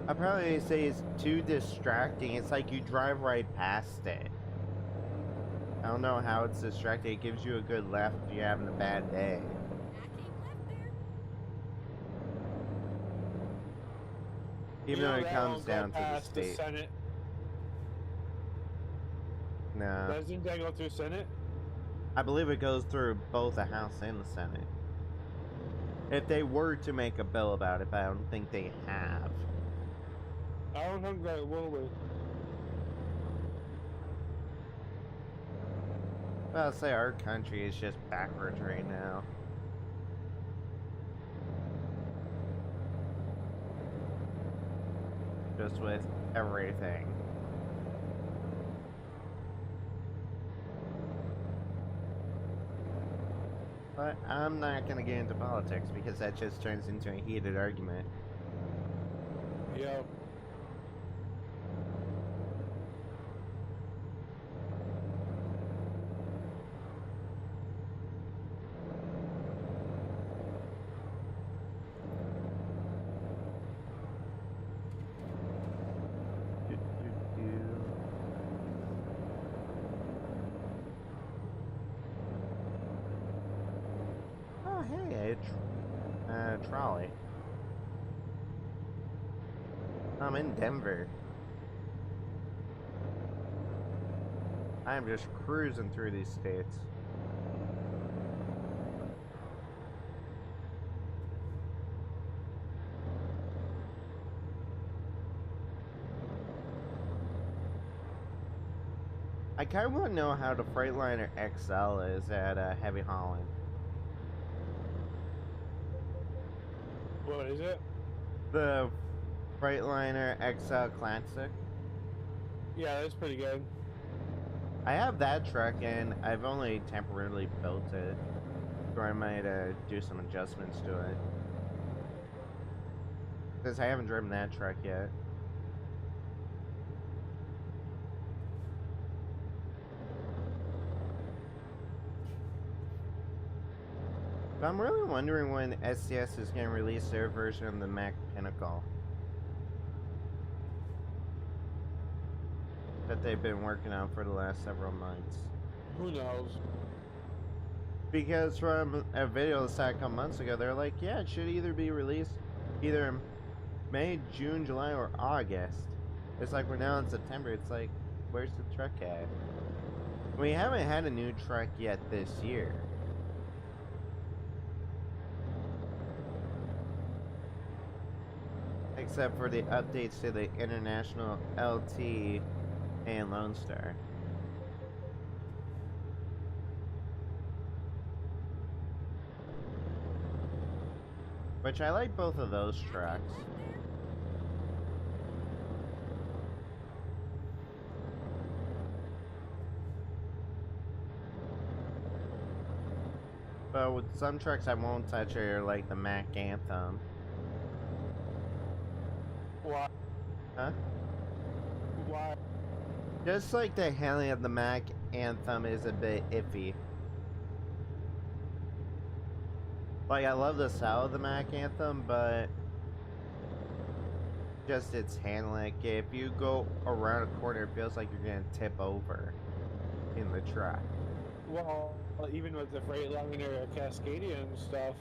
I probably say it's too distracting. It's like you drive right past it. I don't know how it's distracting. It gives you a good laugh if you're having a bad day. I keep left there. Even You know though it that comes won't go down to the past state. Senate. No. Doesn't that go through Senate? I believe it goes through both the House and the Senate. If they were to make a bill about it, but I don't think they have. I don't think that will be. Well, I'll say our country is just backwards right now. Just with everything. But I'm not gonna get into politics because that just turns into a heated argument. Yep. Oh, hey, a trolley. I'm in Denver. I'm just cruising through these states. I kind of want to know how the Freightliner XL is at heavy hauling. What is it? The Freightliner XL Classic. Yeah, that's pretty good. I have that truck and I've only temporarily built it. So I might do some adjustments to it. Because I haven't driven that truck yet. But I'm really wondering when SCS is going to release their version of the Mac Pinnacle. that they've been working on for the last several months. Who knows? Because from a video that saw a couple months ago, they're like, yeah, it should either be released either May, June, July, or August. It's like we're now in September. It's like, where's the truck at? We haven't had a new truck yet this year. Except for the updates to the International LT and Lone Star. Which I like both of those trucks. But with some trucks I won't touch are like the Mack Anthem. Why? Huh? Why? Just like the handling of the Mack Anthem is a bit iffy. Like, I love the style of the Mack Anthem, but just its handling. Like, if you go around a corner, it feels like you're gonna tip over in the truck. Well, even with the Freightliner Cascadia and stuff,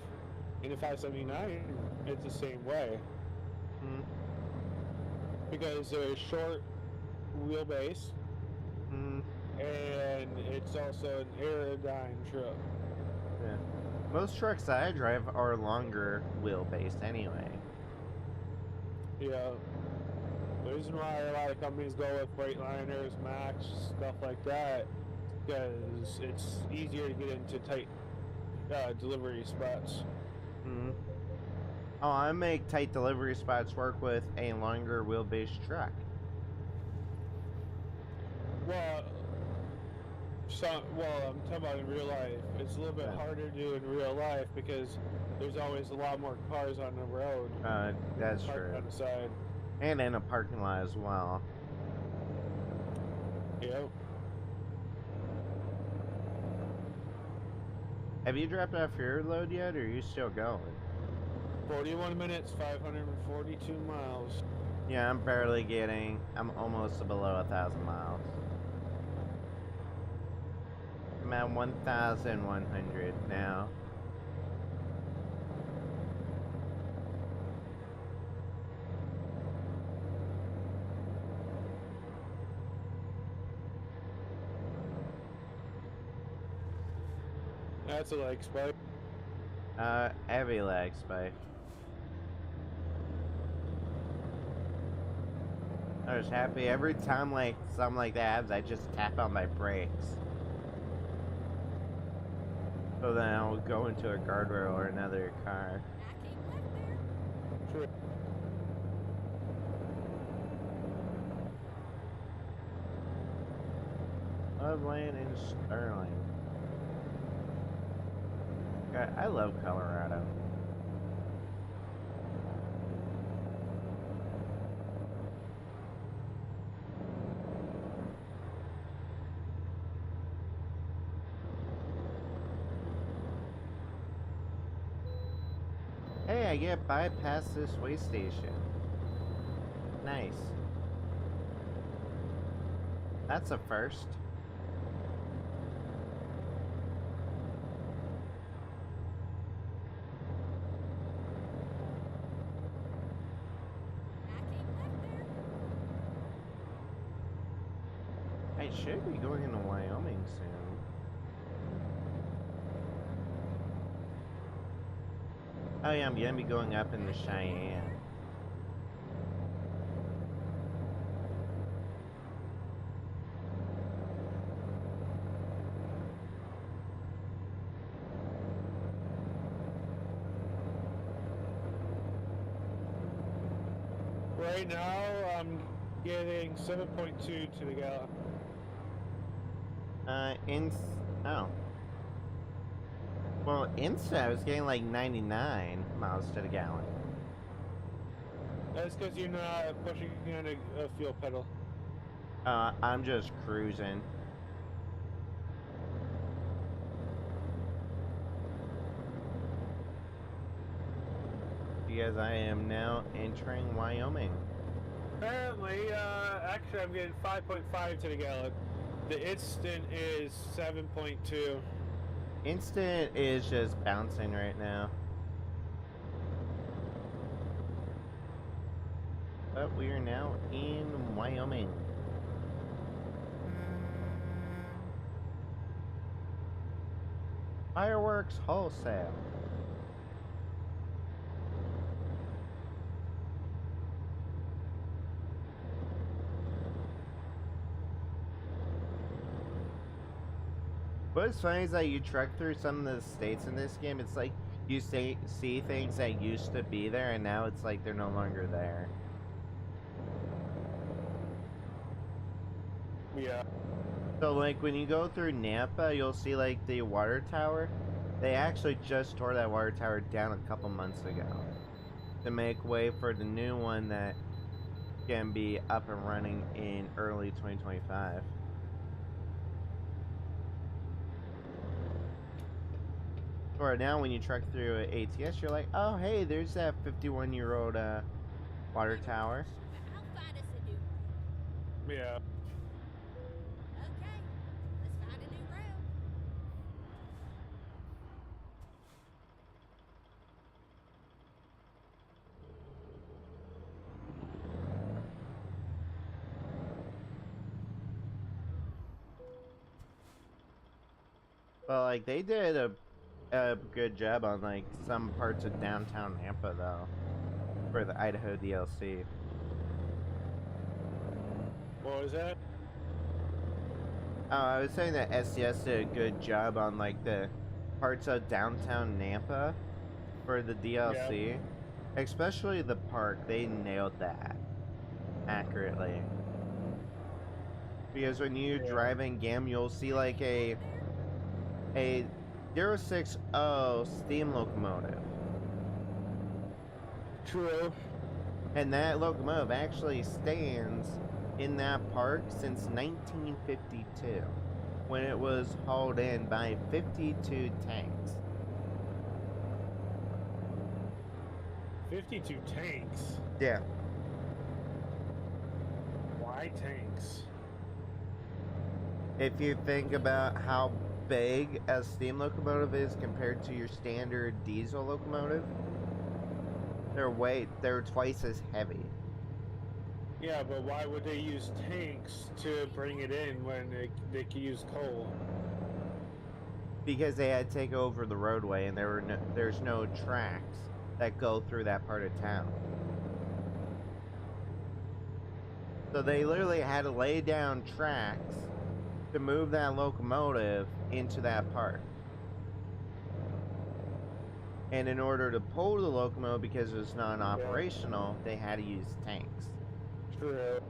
in the 579, it's the same way. Hmm. Because they're short wheelbase, Hmm. and it's also an Aerodyne truck. Yeah. Most trucks that I drive are longer wheelbase anyway. Yeah. The reason why a lot of companies go with Freightliners, Max, stuff like that, because it's easier to get into tight delivery spots. Hmm. Oh, I make tight delivery spots work with a longer wheelbase truck. Well, I'm talking about in real life. It's a little bit harder to do in real life because there's always a lot more cars on the road. That's parked true. on the side. And in a parking lot as well. Yep. Have you dropped off your load yet, or are you still going? 41 minutes, 542 miles. Yeah, I'm almost below 1,000 miles. I'm at 1,100 now. That's a leg spike. Heavy leg spike. I was happy every time like something like that happens, I just tap on my brakes. So then I'll go into a guardrail or another car. True. Loveland and Sterling. God, I love Colorado. Hey, I get bypassed this way station. Nice. That's a first. I should be going into Wyoming soon. Oh yeah, I'm gonna be going up into Cheyenne. Right now, I'm getting 7.2 to the gallon. Oh. Well, Insta, I was getting like 99 miles to the gallon. That's because you're not pushing on a fuel pedal. I'm just cruising. Because I am now entering Wyoming. Apparently, actually, I'm getting 5.5 to the gallon. The instant is 7.2. Instant is just bouncing right now. But we are now in Wyoming. Fireworks wholesale. What's funny is that you truck through some of the states in this game, it's like you see things that used to be there and now it's like they're no longer there. Yeah. So like when you go through Nampa, you'll see like the water tower. They actually just tore that water tower down a couple months ago to make way for the new one that can be up and running in early 2025. Or now when you truck through ATS, you're like, oh hey, there's that 51-year-old water tower. I'll find us a new route. Yeah. Okay, let's find a new route. But like they did a good job on like some parts of downtown Nampa though, for the Idaho DLC. What was that? I was saying that SCS did a good job on like the parts of downtown Nampa for the DLC. Yeah. Especially the park, they nailed that accurately. Because when you drive in GAM, you'll see like a 060 steam locomotive. True. And that locomotive actually stands in that park since 1952, when it was hauled in by 52 tanks. 52 tanks? Yeah. Why tanks? If you think about how big a steam locomotive is compared to your standard diesel locomotive, they're twice as heavy. Yeah, but why would they use tanks to bring it in when they could use coal? Because they had to take over the roadway and there's no tracks that go through that part of town. So they literally had to lay down tracks to move that locomotive into that park. And in order to pull the locomotive, because it was non-operational, they had to use tanks. True.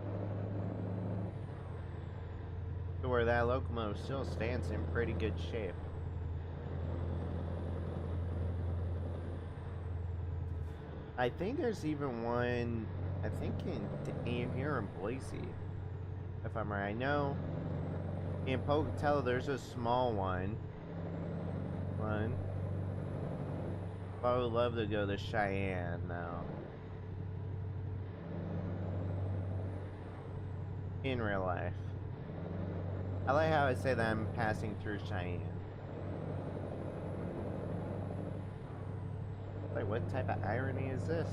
To where that locomotive still stands in pretty good shape. I think there's even one, I think in here in Boise, if I'm right. I know in Pocatello there's a small one. I would love to go to Cheyenne though. In real life. I like how I say that I'm passing through Cheyenne. Like, what type of irony is this?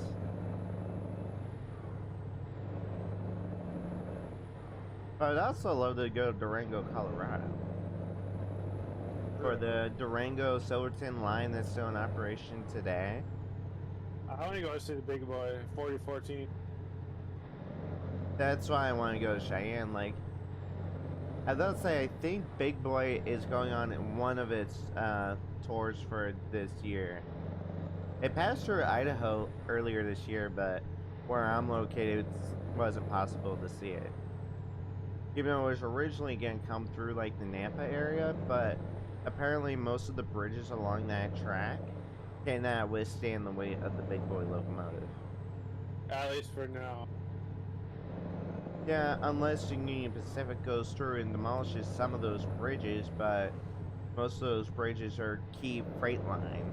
But I'd also love to go to Durango, Colorado. For the Durango Silverton line that's still in operation today. I want to go see the big boy, 4014. That's why I want to go to Cheyenne. Like, I was about to say, I think Big Boy is going on one of its tours for this year. It passed through Idaho earlier this year, but where I'm located, it wasn't possible to see it. Even though it was originally going to come through like the Nampa area, but apparently most of the bridges along that track cannot withstand the weight of the Big Boy locomotive. At least for now. Yeah, unless Union Pacific goes through and demolishes some of those bridges, but most of those bridges are key freight line.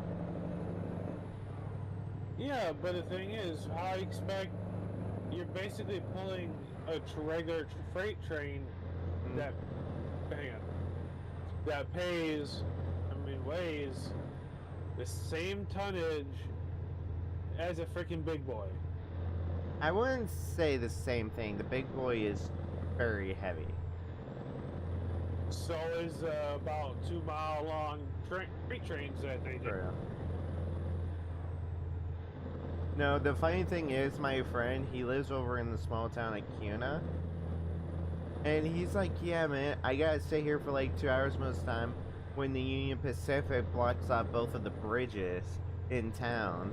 Yeah, but the thing is, I expect you're basically pulling a regular freight train that, hang on, that weighs the same tonnage as a freaking big boy. I wouldn't say the same thing. The big boy is very heavy. So is about 2 mile long freight trains that they do. True. No, the funny thing is, my friend, he lives over in the small town of Cuna. And he's like, yeah, man, I gotta stay here for like 2 hours most of the time when the Union Pacific blocks off both of the bridges in town.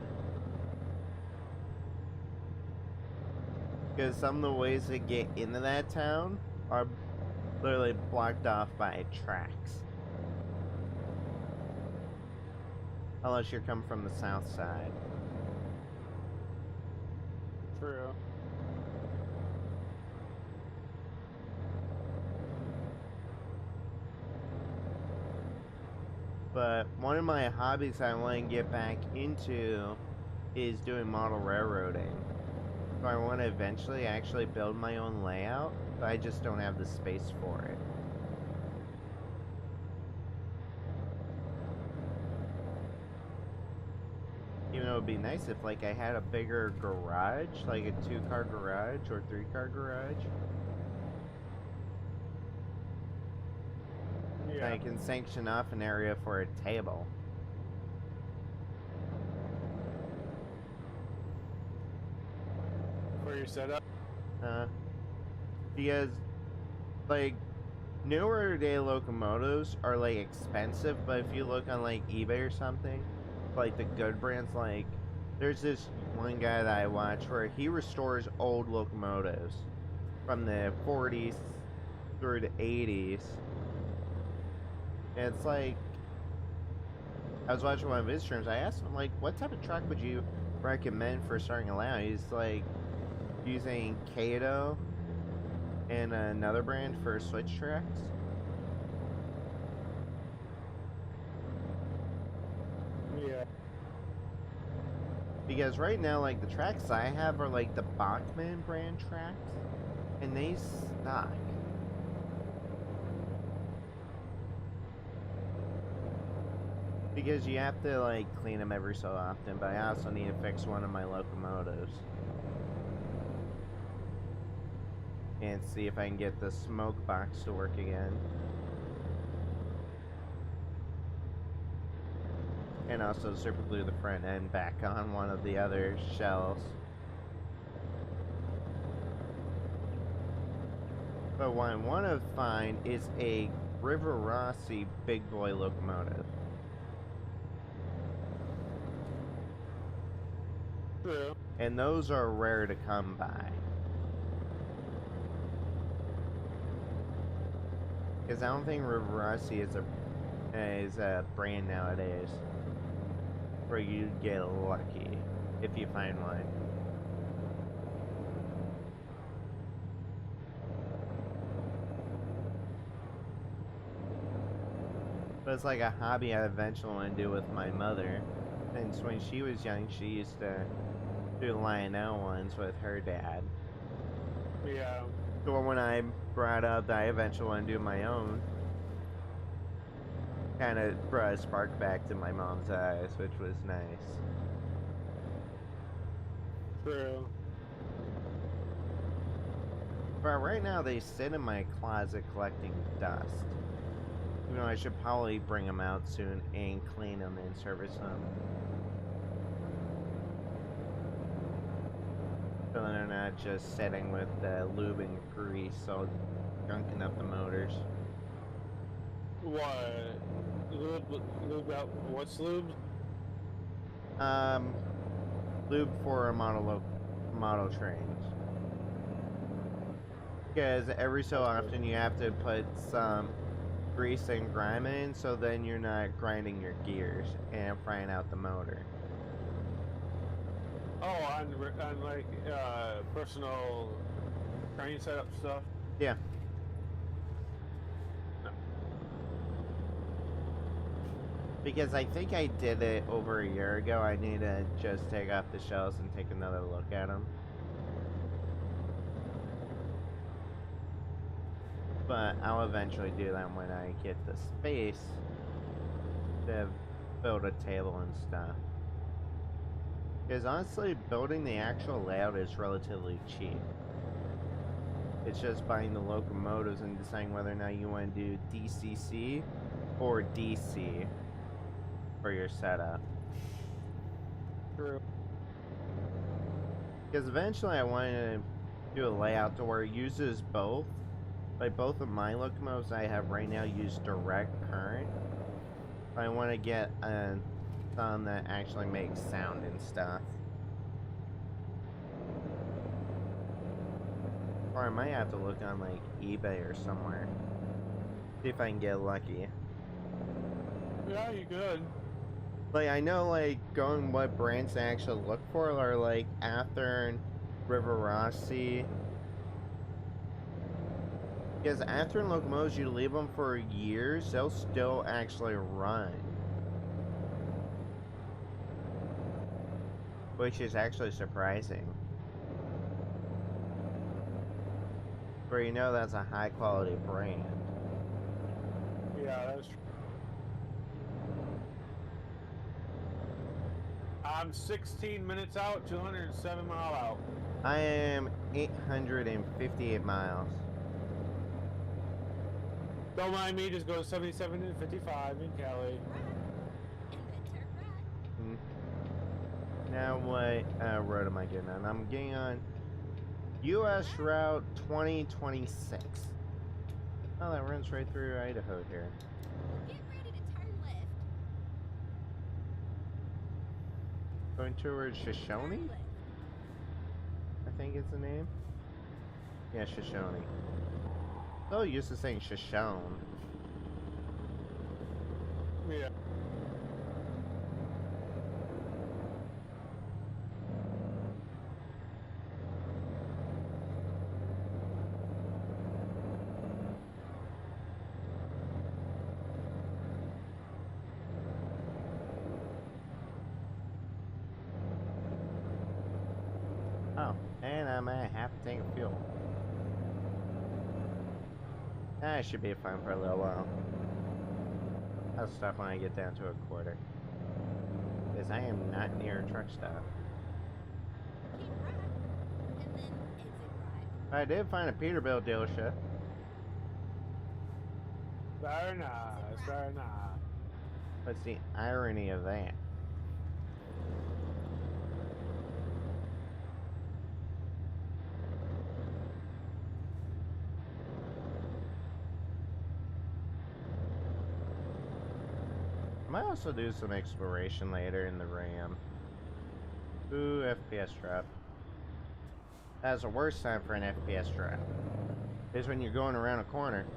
Because some of the ways to get into that town are literally blocked off by tracks. Unless you're coming from the south side. True. But one of my hobbies I want to get back into is doing model railroading. So I want to eventually actually build my own layout, but I just don't have the space for it. Even though it would be nice if like I had a bigger garage, like a 2-car garage or 3-car garage. Yeah. I can sanction off an area for a table. For your setup? Because, like, newer day locomotives are, like, expensive, but if you look on, like, eBay or something, like, the good brands, like, there's this one guy that I watch where he restores old locomotives from the 40s through the 80s. And it's like, I was watching one of his streams, I asked him, like, what type of truck would you recommend for starting a layout? He's like, using Kato and another brand for switch tracks. Yeah. Because right now, like, the tracks I have are like the Bachmann brand tracks, and they suck. Because you have to, like, clean them every so often, but I also need to fix one of my locomotives. And see if I can get the smoke box to work again. And also super glue the front end back on one of the other shells. But what I want to find is a River Rossi big boy locomotive. True. And those are rare to come by. Because I don't think River Rossi is a brand nowadays where you get lucky if you find one. But it's like a hobby I eventually want to do with my mother. Since when she was young, she used to do Lionel ones with her dad. Yeah. So when I brought up that I eventually want to do my own, kind of brought a spark back to my mom's eyes, which was nice. True. But right now they sit in my closet collecting dust. You know, I should probably bring them out soon and clean them and service them. So they're not just sitting with lube and grease, so gunking up the motors. What? Lube out? What's lube? Lube for model trains. Because every so often you have to put some grease and grime in, so then you're not grinding your gears and frying out the motor. Oh, on like personal train setup stuff. Yeah. No. Because I think I did it over a year ago. I need to just take off the shells and take another look at them. but I'll eventually do that when I get the space to build a table and stuff. Because honestly, building the actual layout is relatively cheap. It's just buying the locomotives and deciding whether or not you want to do DCC or DC for your setup. True. Because eventually I want to do a layout to where it uses both. Like both of my locomotives I have right now use direct current. I want to get some that actually makes sound and stuff. Or I might have to look on like eBay or somewhere. See if I can get lucky. Yeah, you could. Like I know like going what brands to actually look for are like Athearn, River Rossi. Because Athearn locomotives, you leave them for years, they'll still actually run. Which is actually surprising. Where you know that's a high quality brand. Yeah, that's true. I'm 16 minutes out, 207 mile out. I am 858 miles. Don't mind me, just go 77 and 55 in Cali. Right. And then turn right. Now what road am I getting on? I'm getting on US Route 2026. Oh, that runs right through Idaho here. Get ready to turn left. Going towards Shoshone? Turn left. I think it's the name. Yeah, Shoshone. So used to saying Shoshone. Yeah. Oh, and I'm at half a tank of fuel. That should be fine for a little while. I'll stop when I get down to a quarter. Because I am not near a truck stop. Keep right. And then exit right. I did find a Peterbilt dealership. Very nice, very nice. What's the irony of that? I might also do some exploration later in the RAM. Ooh, FPS drop. That's the worst time for an FPS drop. Is when you're going around a corner.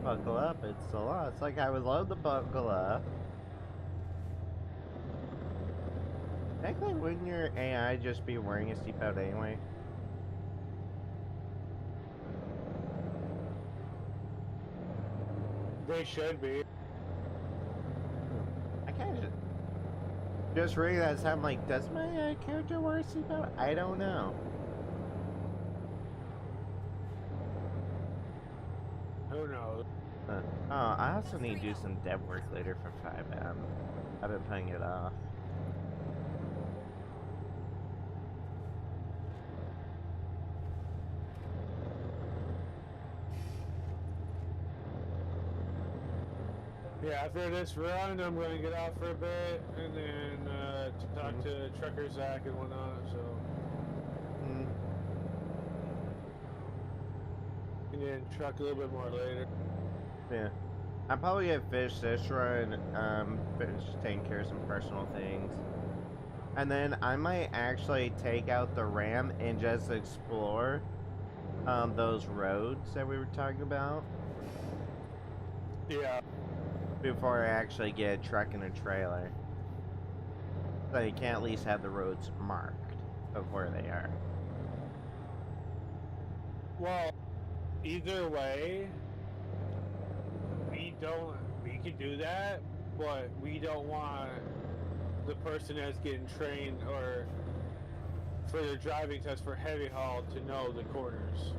Buckle up, it's a lot. It's like I would love to buckle up. Technically, wouldn't your AI just be wearing a seatbelt anyway? They should be. I kind of just realized I'm like, does my character wear a seatbelt? I don't know. Who knows? Oh, I also need to do some dev work later for 5M. I've been putting it off. Yeah, after this run, I'm going to get out for a bit and then to talk to Trucker Zach and whatnot, so. Mm. And then truck a little bit more later. Yeah. I'll probably get finished this run, finish taking care of some personal things. And then I might actually take out the RAM and just explore those roads that we were talking about. Yeah. before I actually get a truck and a trailer. So you can at least have the roads marked of where they are. Well, either way, we could do that, but we don't want the person that's getting trained or for their driving test for heavy haul to know the corners.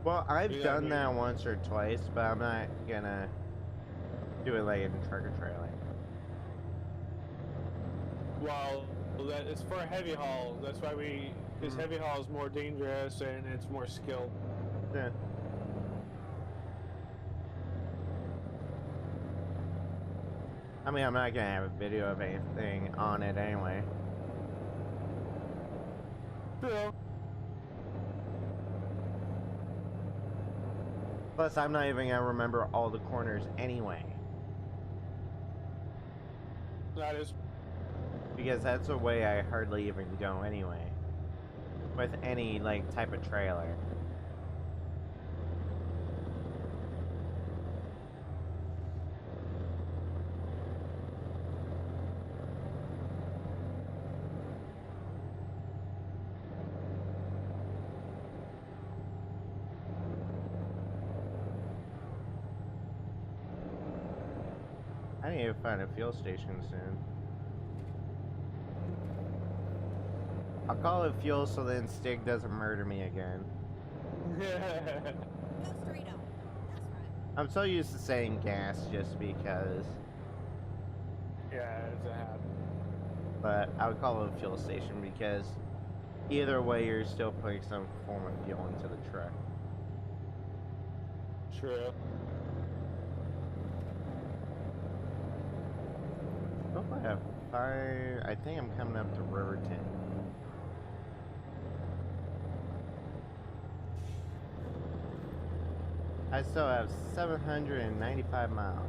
Well, I've You know what I done mean? that once or twice, but I'm not gonna do it like in a truck or trailer. Well, that is for heavy haul. That's why because heavy haul is more dangerous and it's more skilled. Yeah. I mean, I'm not gonna have a video of anything on it anyway. True. Plus, I'm not even gonna remember all the corners anyway. That is. Because that's a way I hardly even go anyway. With any, like, type of trailer. I need to find a fuel station soon. I'll call it fuel so then Stig doesn't murder me again. Go straight up. That's right. I'm so used to saying gas just because. Yeah, it's a habit. But I would call it a fuel station because either way you're still putting some form of fuel into the truck. True. Oh, I have fire. I think I'm coming up to Riverton. I still have 795 miles.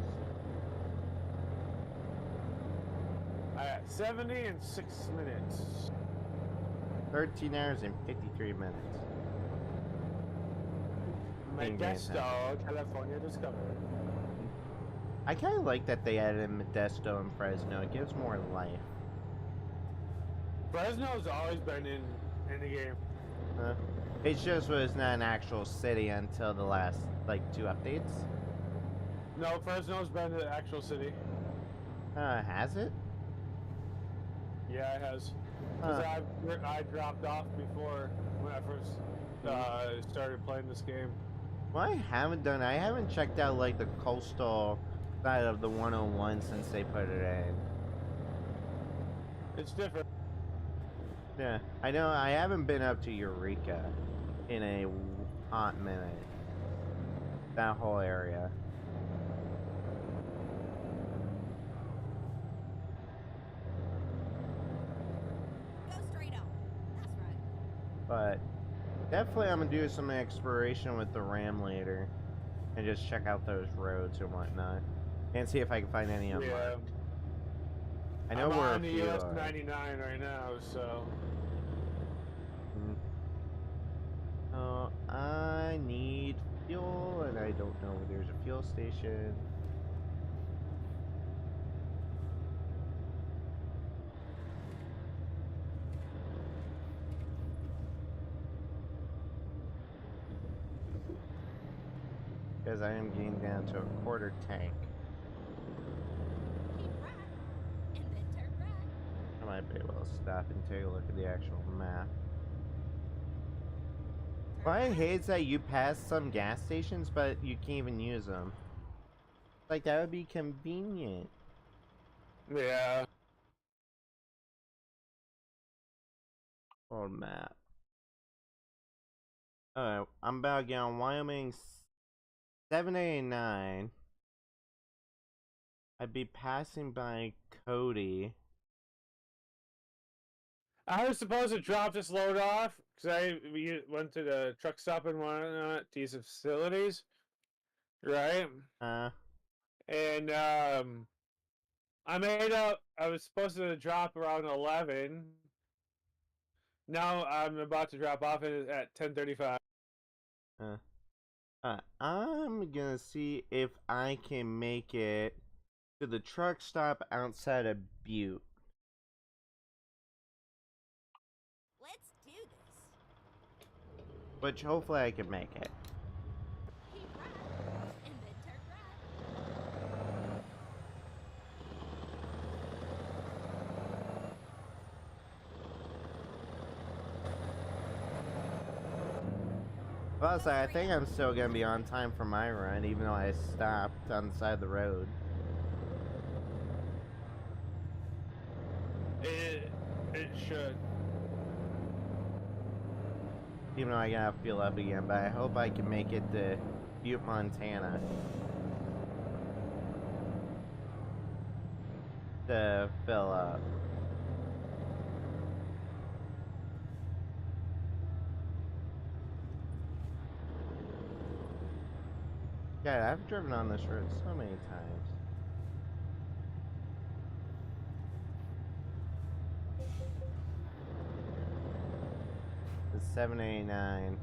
I got 70 in 6 minutes. 13 hours and 53 minutes. Modesto, California discovered. I kind of like that they added Modesto and Fresno. It gives more life. Fresno's always been in the game. It just was not an actual city until the last, like, 2 updates. No, Fresno's been the actual city. Has it? Yeah, it has. Because I dropped off before when I first started playing this game. Well, I haven't checked out, like, the coastal side of the 101 since they put it in. It's different. Yeah, I know. I haven't been up to Eureka in a hot minute. That whole area. Go straight up. That's right. But definitely I'm gonna do some exploration with the Ram later. And just check out those roads and whatnot. And see if I can find any of them. Yeah. I know I'm where on a the few US are. 99 right now, so. I need fuel, and I don't know where there's a fuel station. Because I am getting down to a quarter tank. Keep right. And then turn right. I might be able to stop and take a look at the actual map. What I hate is that you pass some gas stations, but you can't even use them. Like, that would be convenient. Yeah. Old map. Alright, I'm about to get on Wyoming 789. I'd be passing by Cody. I was supposed to drop this load off because we went to the truck stop and whatnot to use the facilities, right? And I made up. I was supposed to drop around 11. Now I'm about to drop off at 10:35. I'm gonna see if I can make it to the truck stop outside of Butte. Let's do this. Which hopefully I can make it. Keep right, and then turn right. Plus, I think I'm still gonna be on time for my run, even though I stopped on the side of the road. It should. Even though I gotta fuel up again, but I hope I can make it to Butte, Montana. To fill up. God, I've driven on this road so many times. It's 789.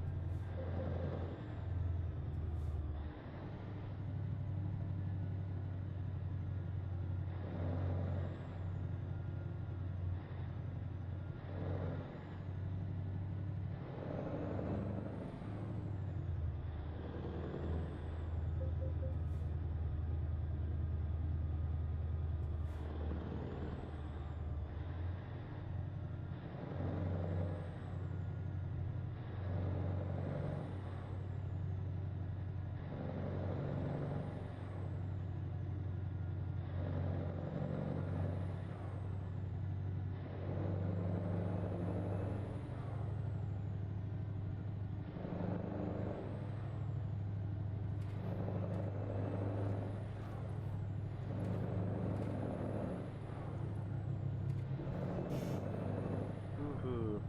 Ooh.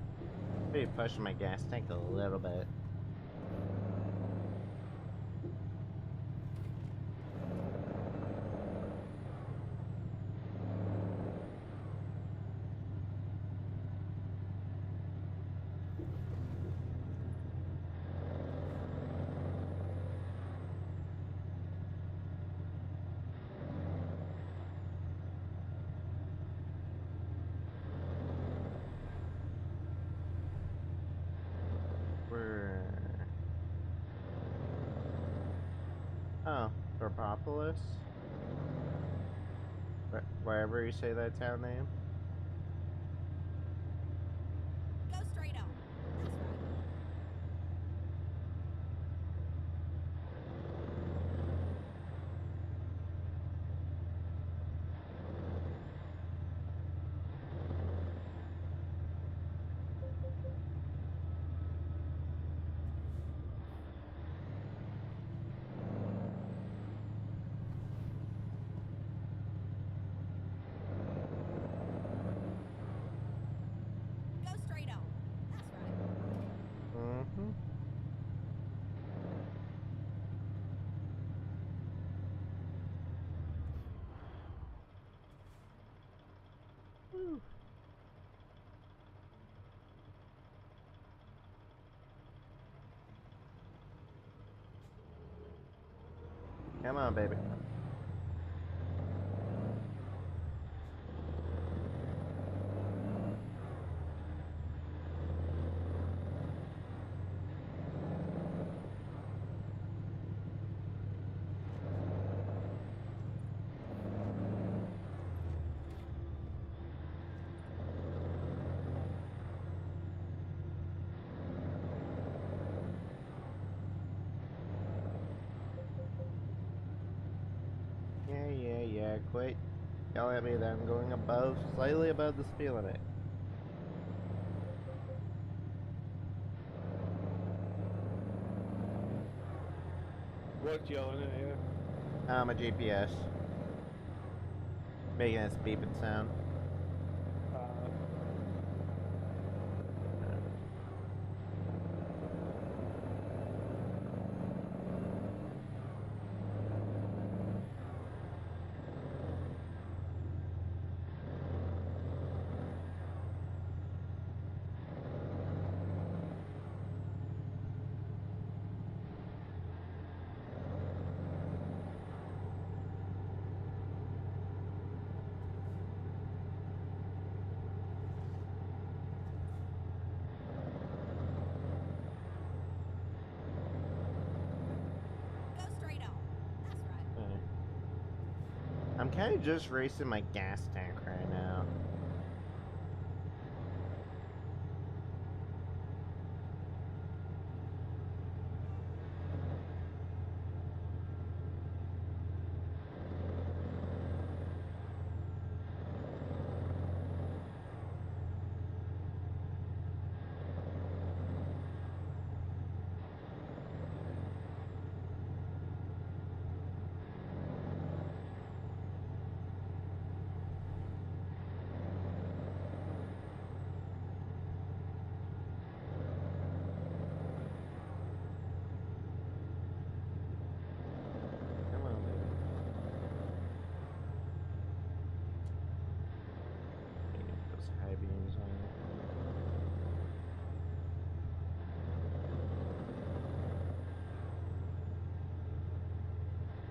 Maybe pushing my gas tank a little bit. Where? Oh, Propolis? Wherever you say that town name? Go straight on. That's right. Go straight on. That's right. Mm-hmm. Woo. Come on, baby. Yeah. Quit yelling at me that I'm going slightly above the speed limit. What's yelling at you? My GPS. Making this beeping sound. I'm kind of just racing my gas tank right now. Come on, baby. Get those high beams on it.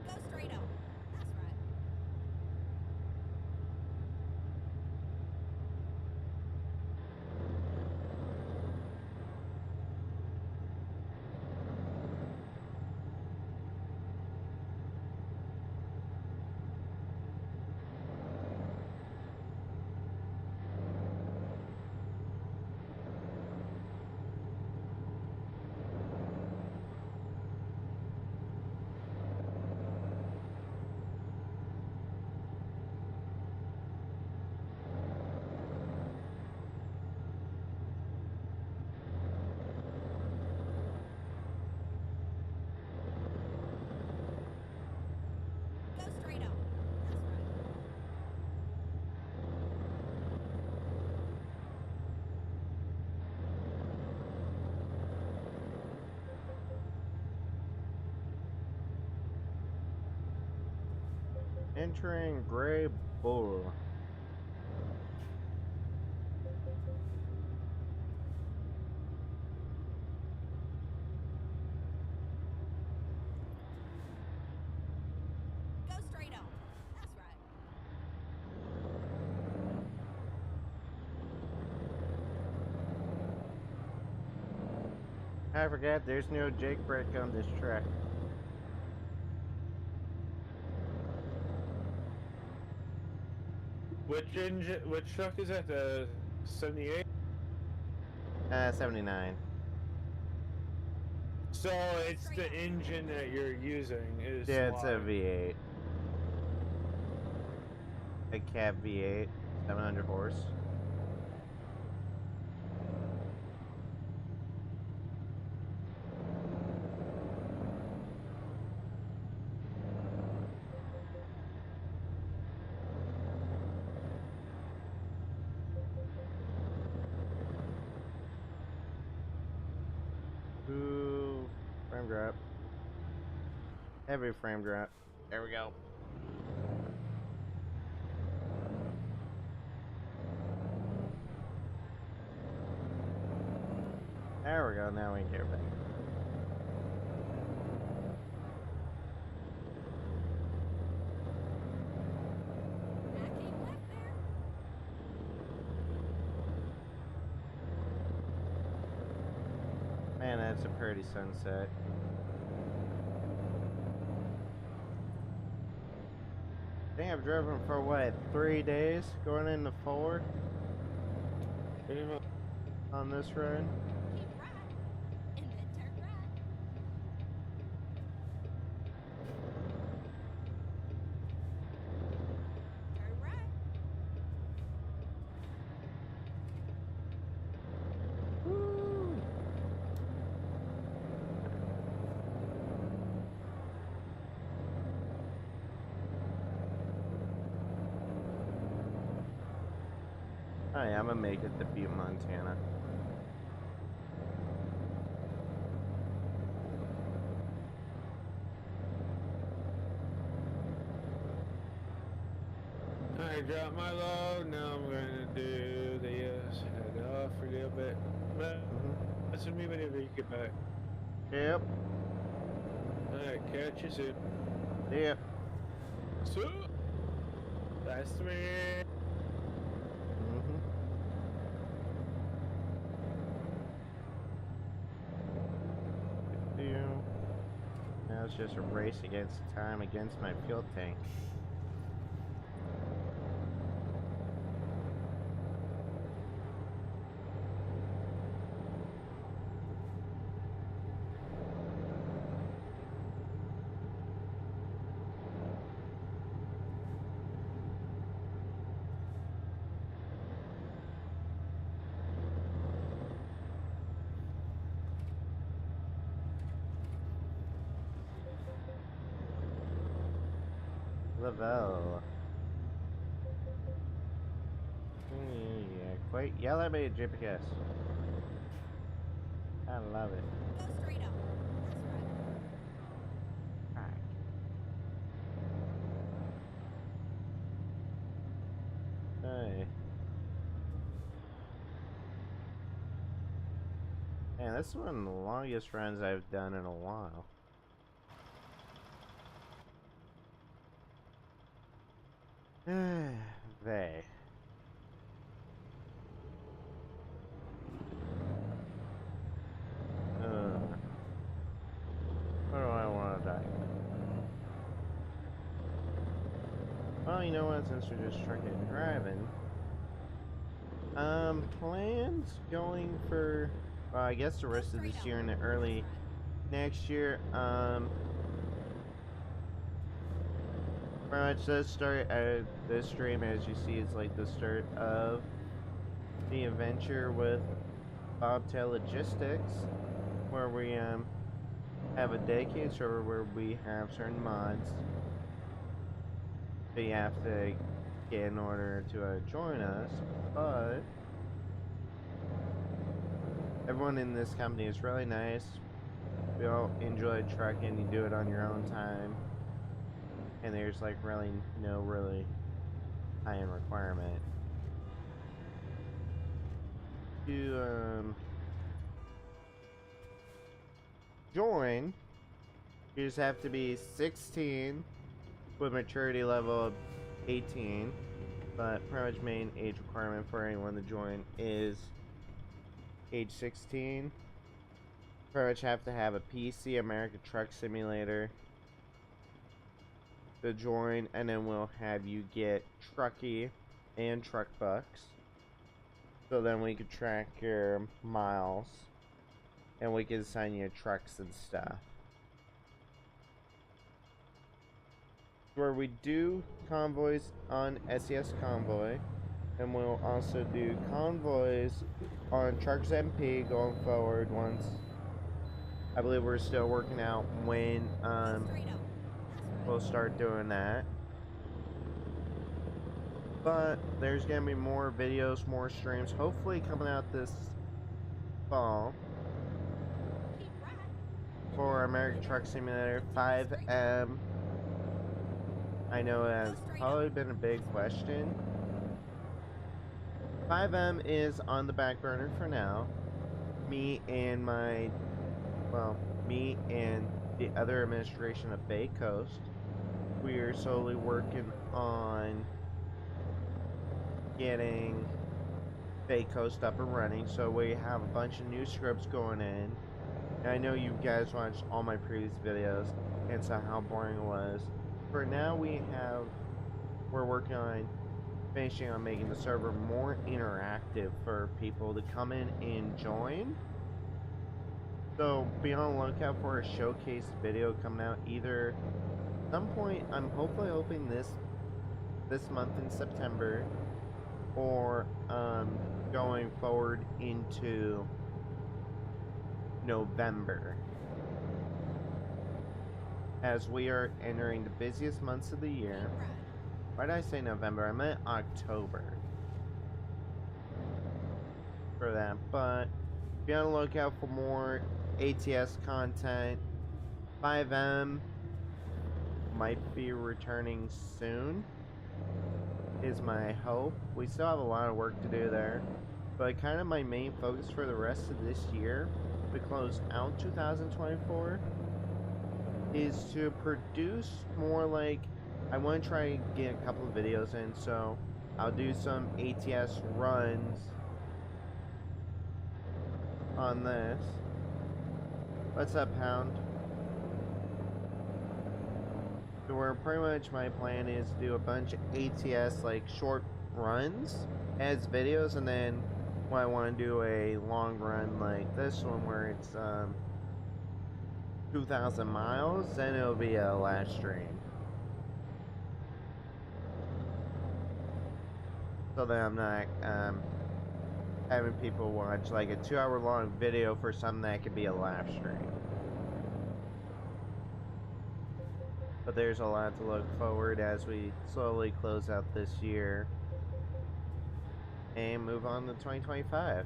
Go straight on. That's right. Go straight on. That's right. Entering Gray Bull. Go straight on. That's right. I forgot there's no Jake brake on this track. Which engine? Which truck is that? The 78. 79. So it's the engine that you're using is Yeah, it's a why. V8. A cab V8, 700 horse. Ooh, frame drop. Heavy frame drop. There we go. There we go, now we can get back. I keep left there. Man, that's a pretty sunset. I think I've driven for what, 3 days? Going into 4 Pretty much. on this run. Keep right. And then turn right. Turn right. Woo! Oh yeah, I'm gonna make it to Butte, Montana. I dropped my load. Now I'm gonna do the head off for a little bit. But that's me whenever you get back. Yep. Alright, catch you soon. Yep. So, that's me. Now it's just a race against time against my fuel tank. Lavelle. Yeah, quite yell at me, GPS. I love it. Go straight up. That's right. Alright. Hey. Man, this is one of the longest runs I've done in a while. They. Where do I want to die? Well, you know what? Since we're just trucking and driving, plans going for, well, I guess the rest of this year and the early next year. Pretty much does start this stream, as you see, is like the start of the adventure with Bobtail Logistics, where we have a dedicated server where we have certain mods that you have to get in order to join us, but everyone in this company is really nice. We all enjoy trucking. You do it on your own time, and there's like really no high-end requirement to join. You just have to be 16 with maturity level of 18, but pretty much main age requirement for anyone to join is age 16. Pretty much have to have a PC, American Truck Simulator, to join, and then we'll have you get Trucky and Truck Bucks, so then we could track your miles and we can assign you trucks and stuff. Where we do convoys on SES Convoy, and we'll also do convoys on Trucks MP going forward. Once, I believe we're still working out when we'll start doing that, but there's gonna be more videos, more streams, hopefully coming out this fall for American Truck Simulator 5M. I know it has probably been a big question. 5M is on the back burner for now. Me and the other administration of Bay Coast, we are slowly working on getting Bay Coast up and running, so we have a bunch of new scripts going in. And I know you guys watched all my previous videos and saw how boring it was. For now, we're working on finishing on making the server more interactive for people to come in and join. So be on the lookout for a showcase video coming out either some point. I'm hopefully hoping this month in September, or going forward into November, as we are entering the busiest months of the year. Why did I say November? I meant October for that. But be on the lookout for more ATS content. 5M might be returning soon, is my hope. We still have a lot of work to do there, but kind of my main focus for the rest of this year, to close out 2024, is to produce more. Like, I want to try and get a couple of videos in, so I'll do some ATS runs on this. What's up, Pound? So where pretty much my plan is to do a bunch of ATS, like, short runs as videos, and then when I want to do a long run like this one where it's 2,000 miles, then it'll be a live stream. So that I'm not having people watch like a 2-hour long video for something that could be a live stream. But there's a lot to look forward as we slowly close out this year and move on to 2025.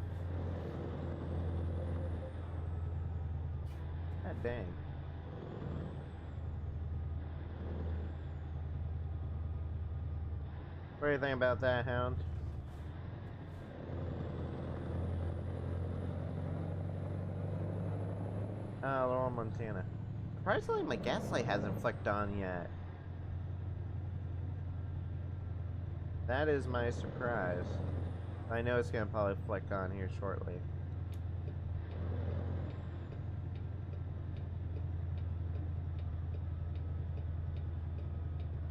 God dang. What do you think about that, Hound? Laurel, Montana. Surprisingly, my gas light hasn't flicked on yet. That is my surprise. I know it's gonna probably flick on here shortly.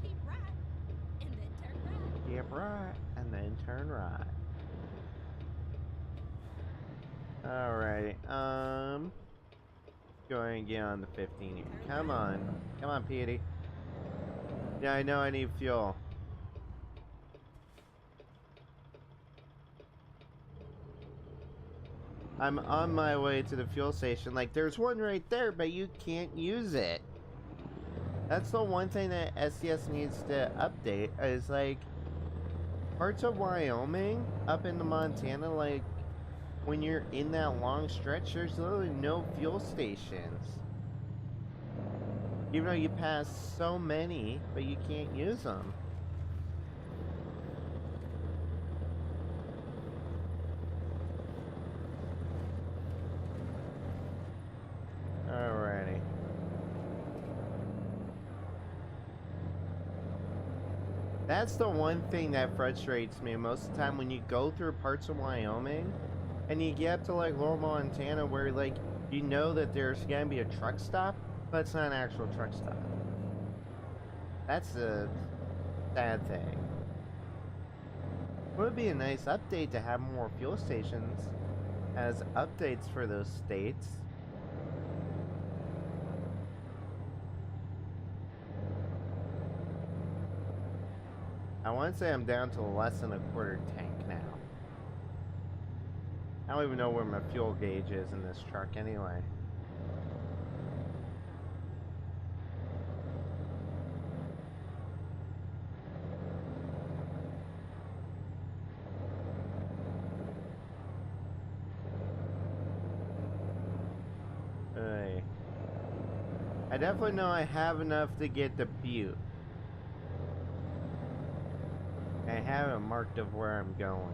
Keep right, and then turn right. Yep, right, and then turn right. Alrighty, go ahead and get on the 15 here. Come on, Petey. Yeah, I know I need fuel. I'm on my way to the fuel station. Like, there's one right there, but you can't use it. That's the one thing that SCS needs to update, is like, parts of Wyoming up into Montana, like, when you're in that long stretch, there's literally no fuel stations. Even though you pass so many, but you can't use them. Alrighty. That's the one thing that frustrates me most of the time when you go through parts of Wyoming and you get up to like Laurel, Montana, where like you know that there's gonna be a truck stop, but it's not an actual truck stop. That's a sad thing. It would be a nice update to have more fuel stations as updates for those states. I want to say I'm down to less than a quarter tank now. I don't even know where my fuel gauge is in this truck anyway. Hey. I definitely know I have enough to get to Butte. I haven't marked of where I'm going.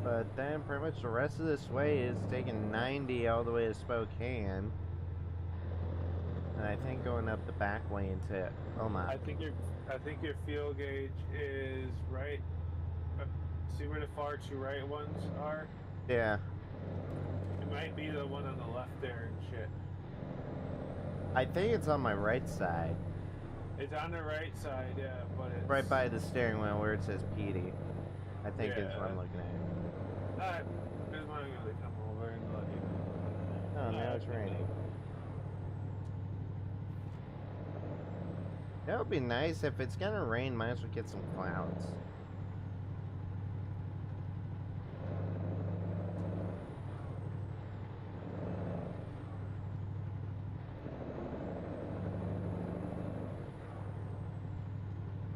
But then pretty much the rest of this way is taking 90 all the way to Spokane. And I think going up the back way into Omaha. I think your fuel gauge is right. See where the far two right ones are? Yeah. It might be the one on the left there and shit. I think it's on my right side. It's on the right side, yeah, but it's... Right by the steering wheel where it says PD. I think Yeah. is what I'm looking at. Alright, here's one I'm gonna come over and let you... Oh, now it's raining. That would be nice. If it's gonna rain, might as well get some clouds.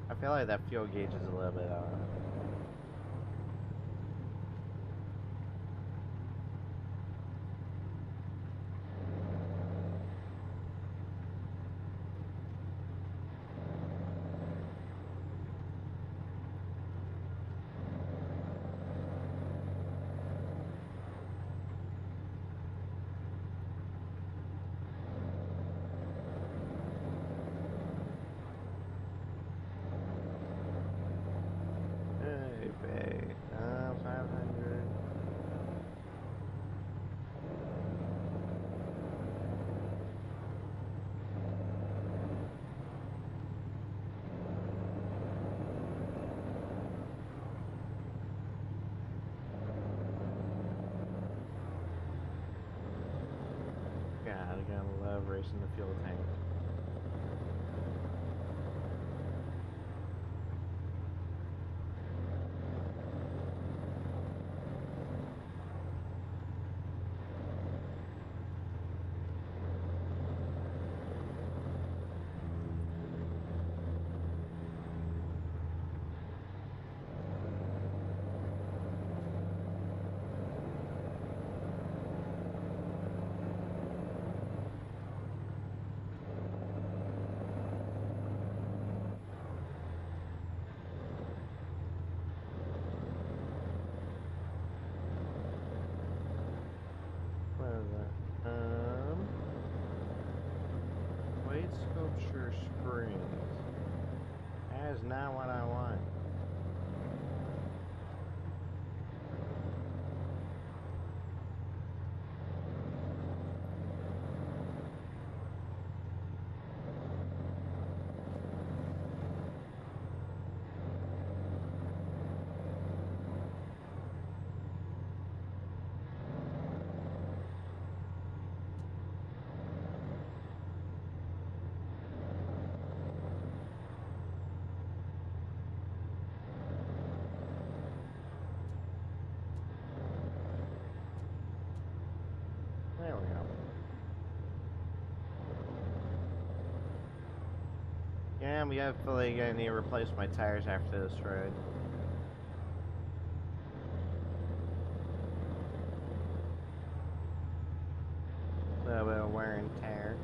I feel like that fuel gauge is a little bit off. Hey, babe. 500. God, I gotta love racing the fuel tank. springs. That is not what I want. There we go. Yeah, I'm definitely gonna need to replace my tires after this road. A little bit of wear and tear.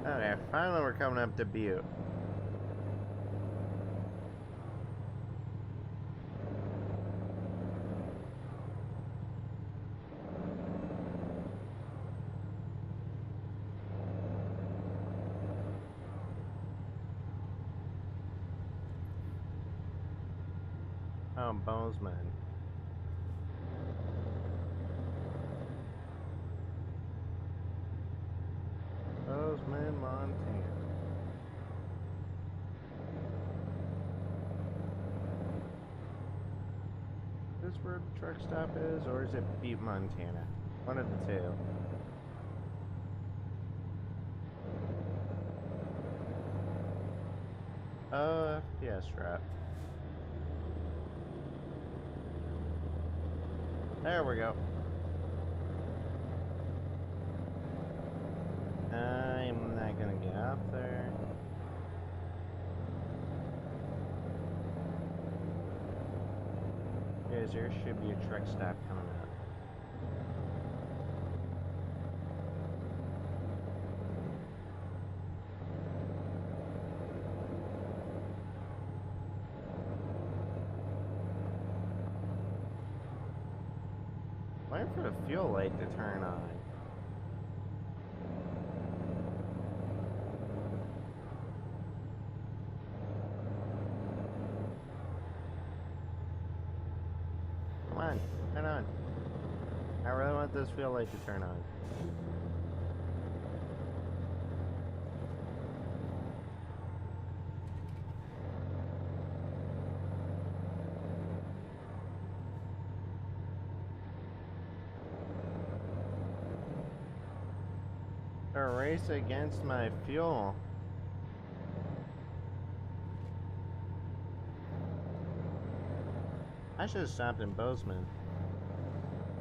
Okay, finally we're coming up to Butte. Oh, Bozeman. Bozeman, Montana. Is this where the truck stop is, or is it Butte, Montana? One of the two. Yes, right. There we go. I'm not gonna get up there. Guys, there should be a truck stop coming up. Waiting for the fuel light to turn on. Come on, turn on. I really want this fuel light to turn on. A race against my fuel. I should have stopped in Bozeman.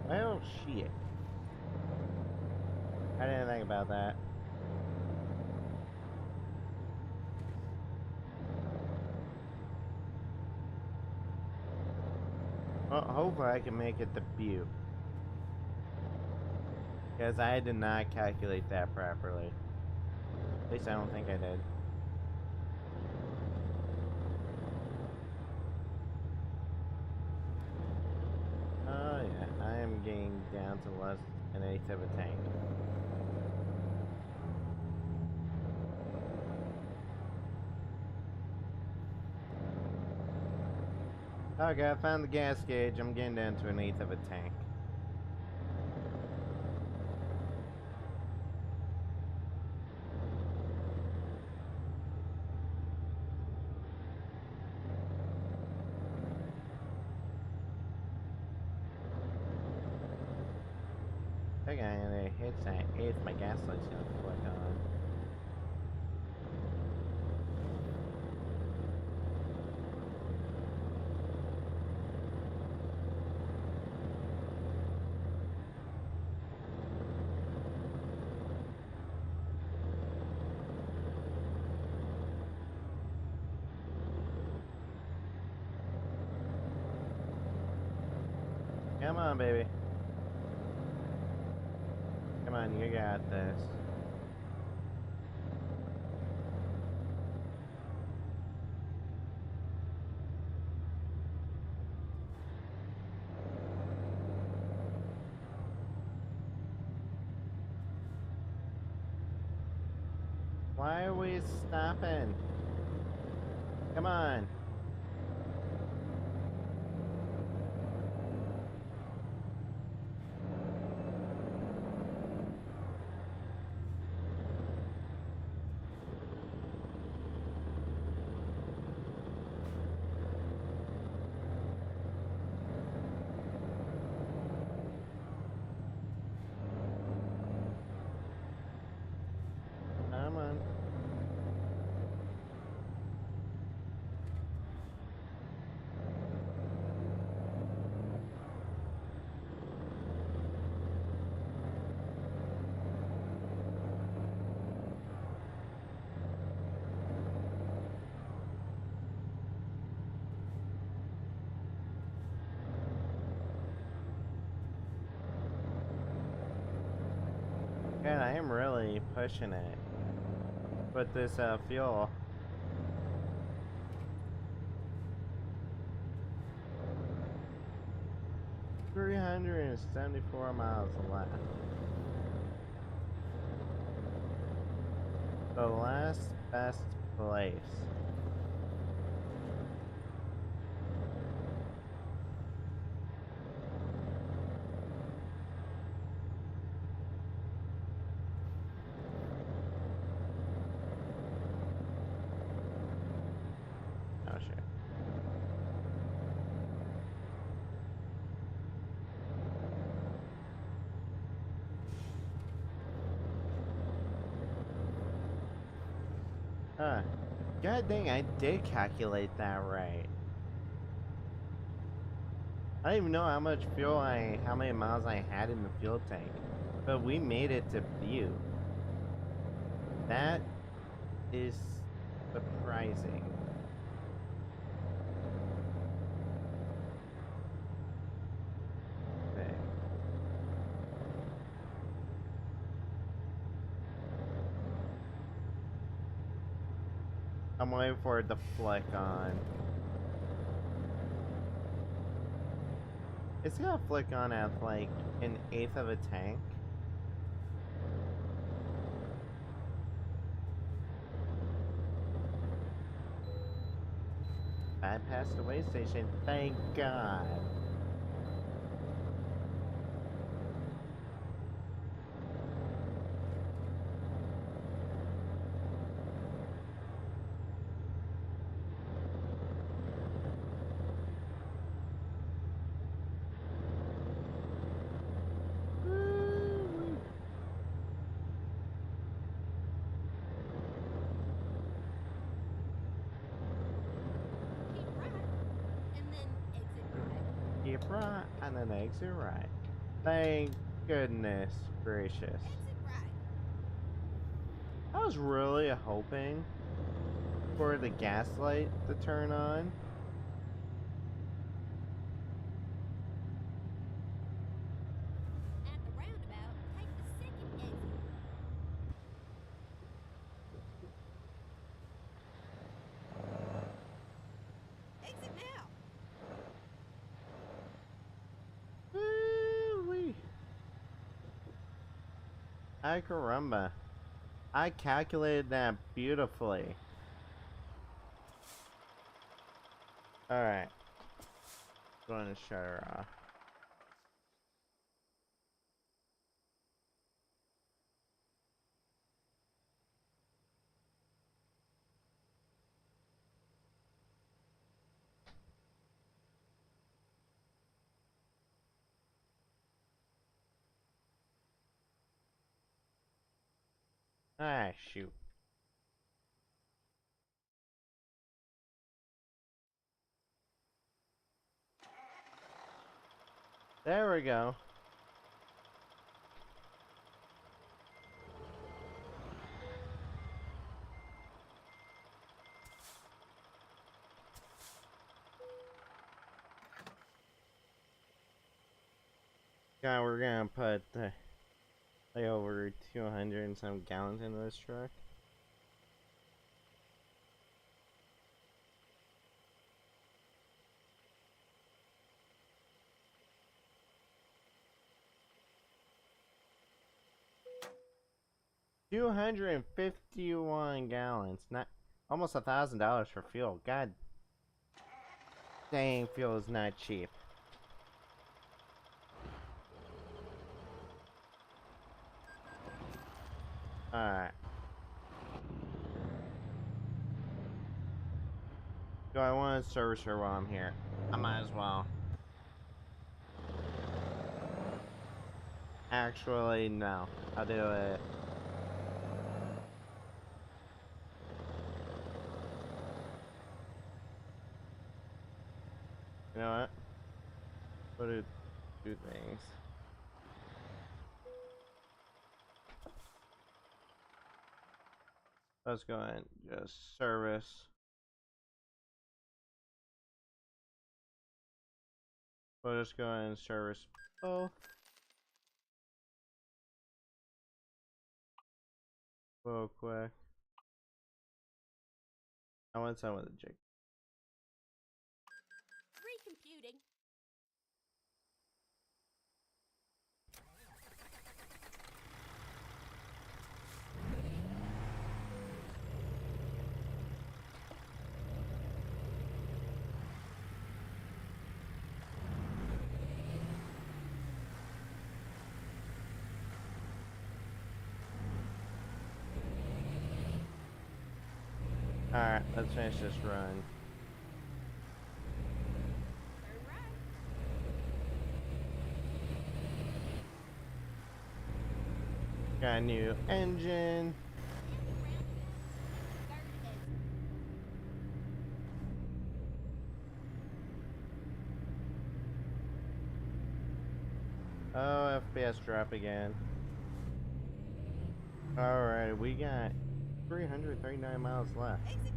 Well, shit. I didn't think about that. Well, hopefully I can make it to Butte. Because I did not calculate that properly. At least I don't think I did. Oh yeah, I am getting down to less than an eighth of a tank. Okay, I found the gas gauge. I'm getting down to an eighth of a tank. I think I'm gonna hit that eighth, my gas light's gonna flick on. Come on, baby. Come on, you got this. Why are we stopping? Come on. Come on. God, I am really pushing it with this fuel. $374 miles left. The last best place. Oh shit. God dang, I did calculate that right. I don't even know how much fuel how many miles I had in the fuel tank. But we made it to Butte. That is surprising. Okay. I'm waiting for it to flick on. It's gonna flick on at like an eighth of a tank. Bypassed the way station, thank God. Keep right, and then exit right. Keep right and then exit right. Thank goodness gracious. Exit right. I was really hoping for the gas light to turn on. At the roundabout, take the second exit. Exit now. Woo-wee. Ay caramba. I calculated that beautifully. Alright. Going to shut her off. Ah, shoot. There we go. God, we're gonna put like over 200 and some gallons into this truck. $251 gallons, not almost $1,000 for fuel. God dang, fuel is not cheap. Alright. Do I want to service her while I'm here? I might as well. Actually, no. I'll do it. You know what? We'll do two things. Let's go ahead and just service. We'll just go ahead and service both. Real quick. I want some with a jig. Recomputing. Alright, let's finish this run. Got a new engine. Oh, FPS drop again. Alright, we got 339 miles left. Exit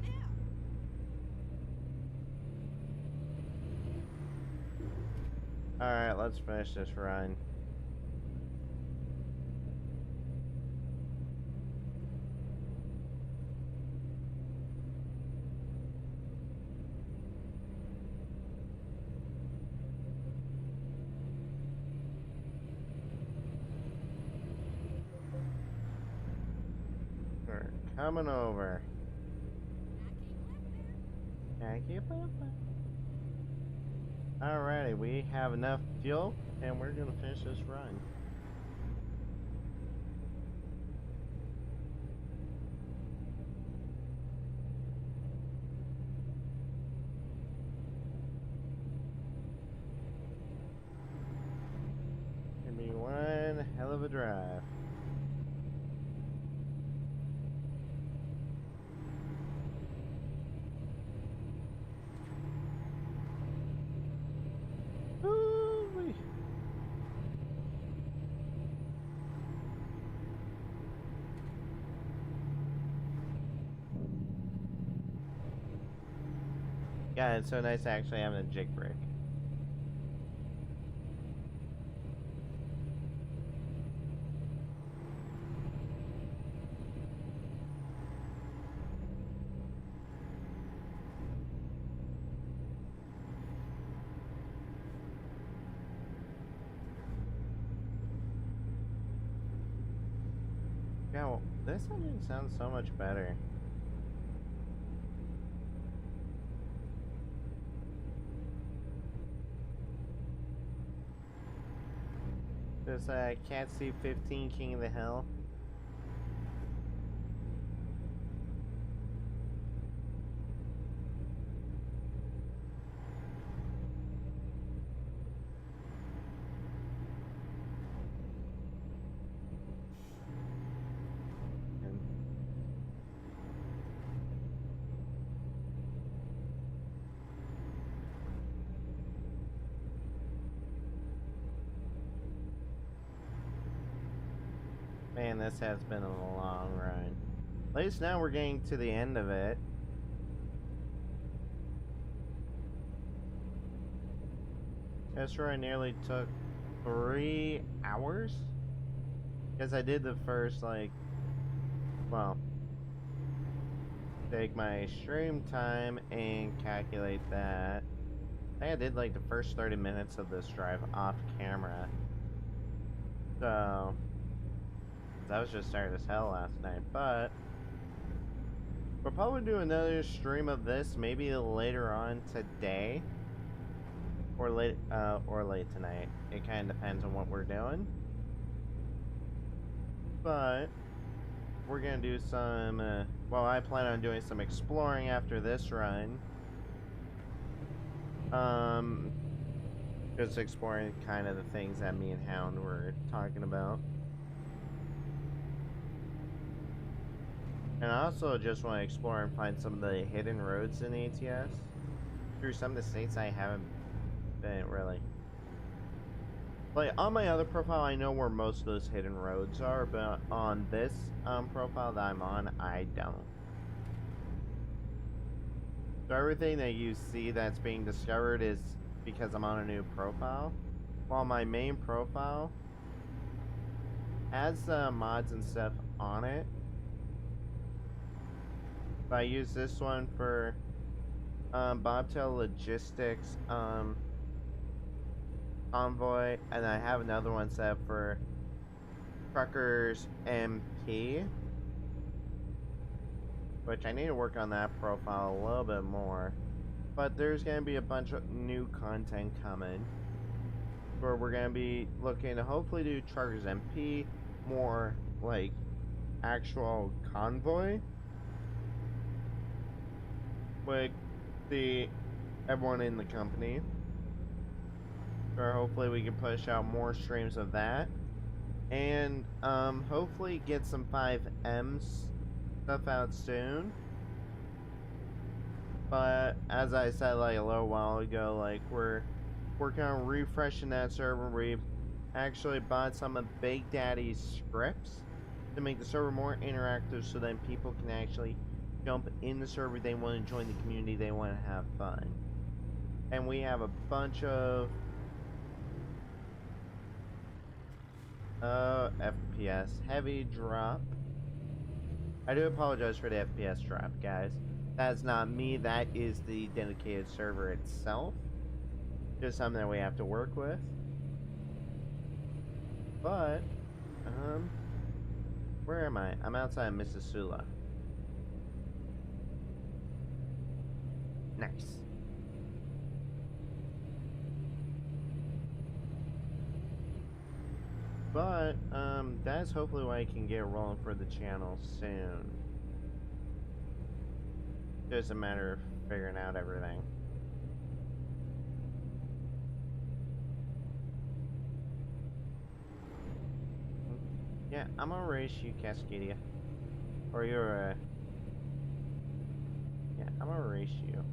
now. Alright, let's finish this run. We're coming over. I keep up. Alrighty, we have enough fuel, and we're gonna finish this run. Gonna be one hell of a drive. Ooh-wee. Yeah, it's so nice actually having a jig brake. Yeah, well, this engine sounds so much better. This Cat C15 King of the Hill. And man, this has been a long run. At least now we're getting to the end of it. That's where I nearly took 3 hours. Because I did the first, like, well, take my stream time and calculate that. I think I did like the first 30 minutes of this drive off camera. So, that was just tired as hell last night. But we'll probably do another stream of this maybe later on today. Or late tonight. It kind of depends on what we're doing. But we're gonna do some, well, I plan on doing some exploring after this run. Just exploring kind of the things that me and Hound were talking about. And I also just want to explore and find some of the hidden roads in ATS. Through some of the states I haven't been really. Like, on my other profile, I know where most of those hidden roads are, but on this profile that I'm on, I don't. So everything that you see that's being discovered is because I'm on a new profile. While my main profile has mods and stuff on it. But I use this one for Bobtail Logistics, Convoy, and I have another one set for Truckers MP, which I need to work on that profile a little bit more. But there's going to be a bunch of new content coming where we're going to be looking to hopefully do Truckers MP, more like actual Convoy with everyone in the company. Or hopefully we can push out more streams of that. And hopefully get some 5Ms stuff out soon. But as I said like a little while ago, like we're working on refreshing that server. We've actually bought some of Big Daddy's scripts to make the server more interactive so then people can actually jump in the server. They want to join the community, they want to have fun. And we have a bunch of FPS heavy drop. I do apologize for the FPS drop, guys. That's not me, that is the dedicated server itself. Just something that we have to work with. But, where am I? I'm outside Mississauga. Nice. But, that's hopefully why I can get rolling for the channel soon. Just a matter of figuring out everything. Yeah, I'm gonna race you, Cascadia. Or you're, yeah, I'm gonna race you.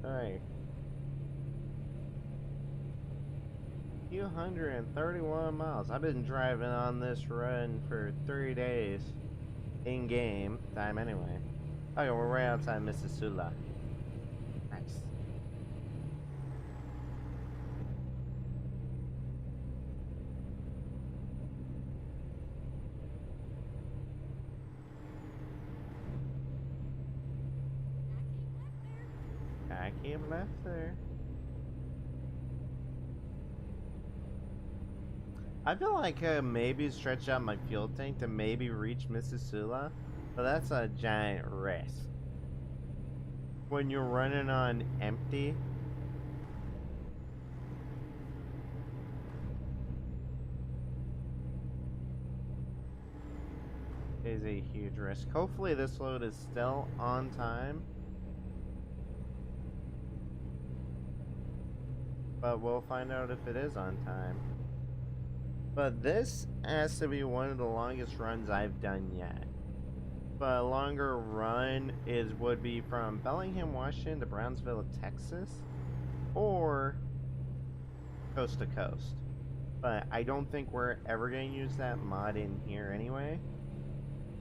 Alright. 231 miles. I've been driving on this run for 3 days. In-game time anyway. Okay, we're right outside Mississauga. Nice. I came left there. I feel like maybe stretch out my fuel tank to maybe reach Mississauga, but that's a giant risk. When you're running on empty, is a huge risk. Hopefully this load is still on time. But we'll find out if it is on time. But this has to be one of the longest runs I've done yet. But a longer run would be from Bellingham, Washington to Brownsville, Texas, or coast to coast. But I don't think we're ever going to use that mod in here anyway.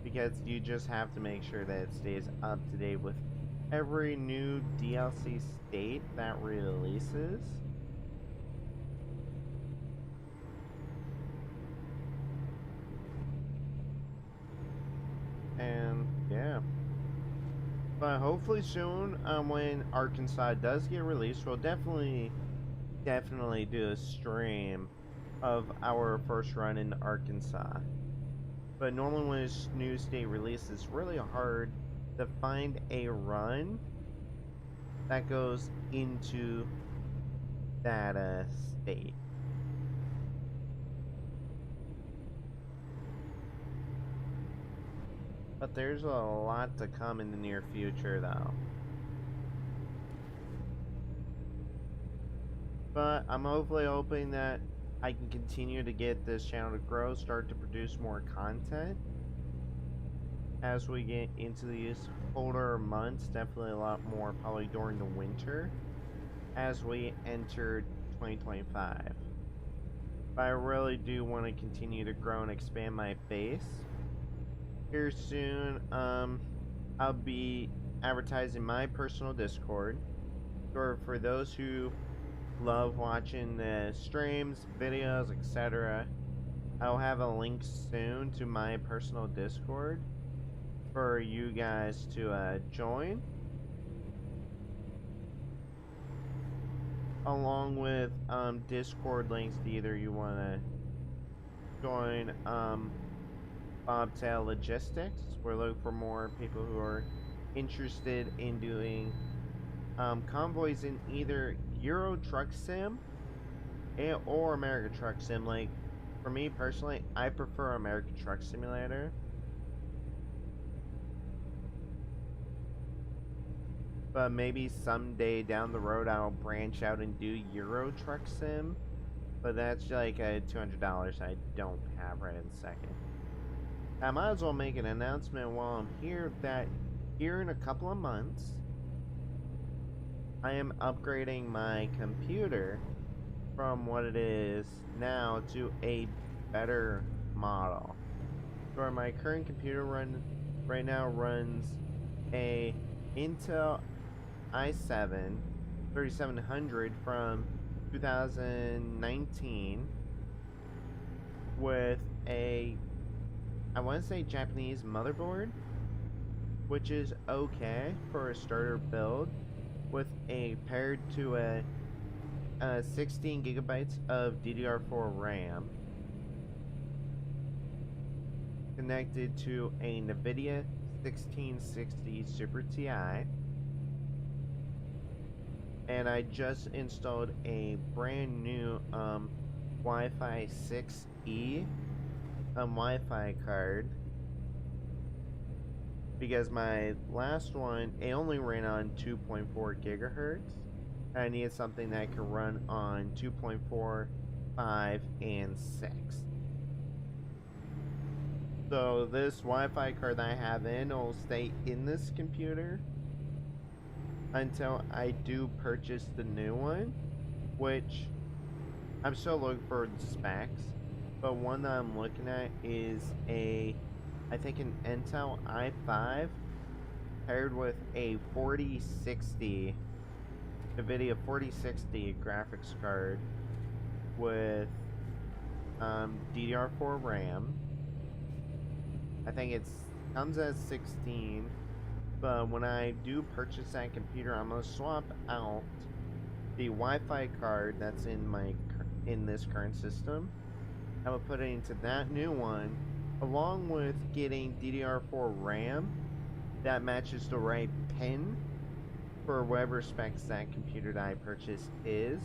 Because you just have to make sure that it stays up to date with every new DLC state that releases. And yeah. But hopefully soon, when Arkansas does get released, we'll definitely do a stream of our first run in Arkansas. But normally when a new state releases, it's really hard to find a run that goes into that state. But there's a lot to come in the near future, though. But I'm hopefully hoping that I can continue to get this channel to grow, start to produce more content as we get into these colder months. Definitely a lot more probably during the winter as we enter 2025. But I really do want to continue to grow and expand my base. Here soon, I'll be advertising my personal Discord. For those who love watching the streams, videos, etc., I'll have a link soon to my personal Discord for you guys to join. Along with Discord links to either you want to join Bobtail Logistics. We're looking for more people who are interested in doing convoys in either Euro Truck Sim or America Truck Sim. Like, for me personally, I prefer America Truck Simulator. But maybe someday down the road I'll branch out and do Euro Truck Sim. But that's like a $200 I don't have right in a second. I might as well make an announcement while I'm here that here in a couple of months, I am upgrading my computer from what it is now to a better model. So my current computer right now runs a Intel i7 3700 from 2019 with a, I want to say, Japanese motherboard, which is okay for a starter build, with a paired to a 16 gigabytes of DDR4 RAM, connected to a NVIDIA 1660 Super Ti, and I just installed a brand new Wi-Fi 6E Wi-Fi card, because my last one, it only ran on 2.4 gigahertz. I needed something that could run on 2.4, 5, and 6. So this Wi-Fi card that I have in will stay in this computer until I do purchase the new one, which I'm still looking for the specs. But one that I'm looking at is I think an Intel i5 paired with a 4060 NVIDIA 4060 graphics card with DDR4 RAM. I think it comes as 16, but when I do purchase that computer, I'm gonna swap out the Wi-Fi card that's in this current system. I will put it into that new one, along with getting DDR4 RAM that matches the right pin for whatever specs that computer that I purchased is,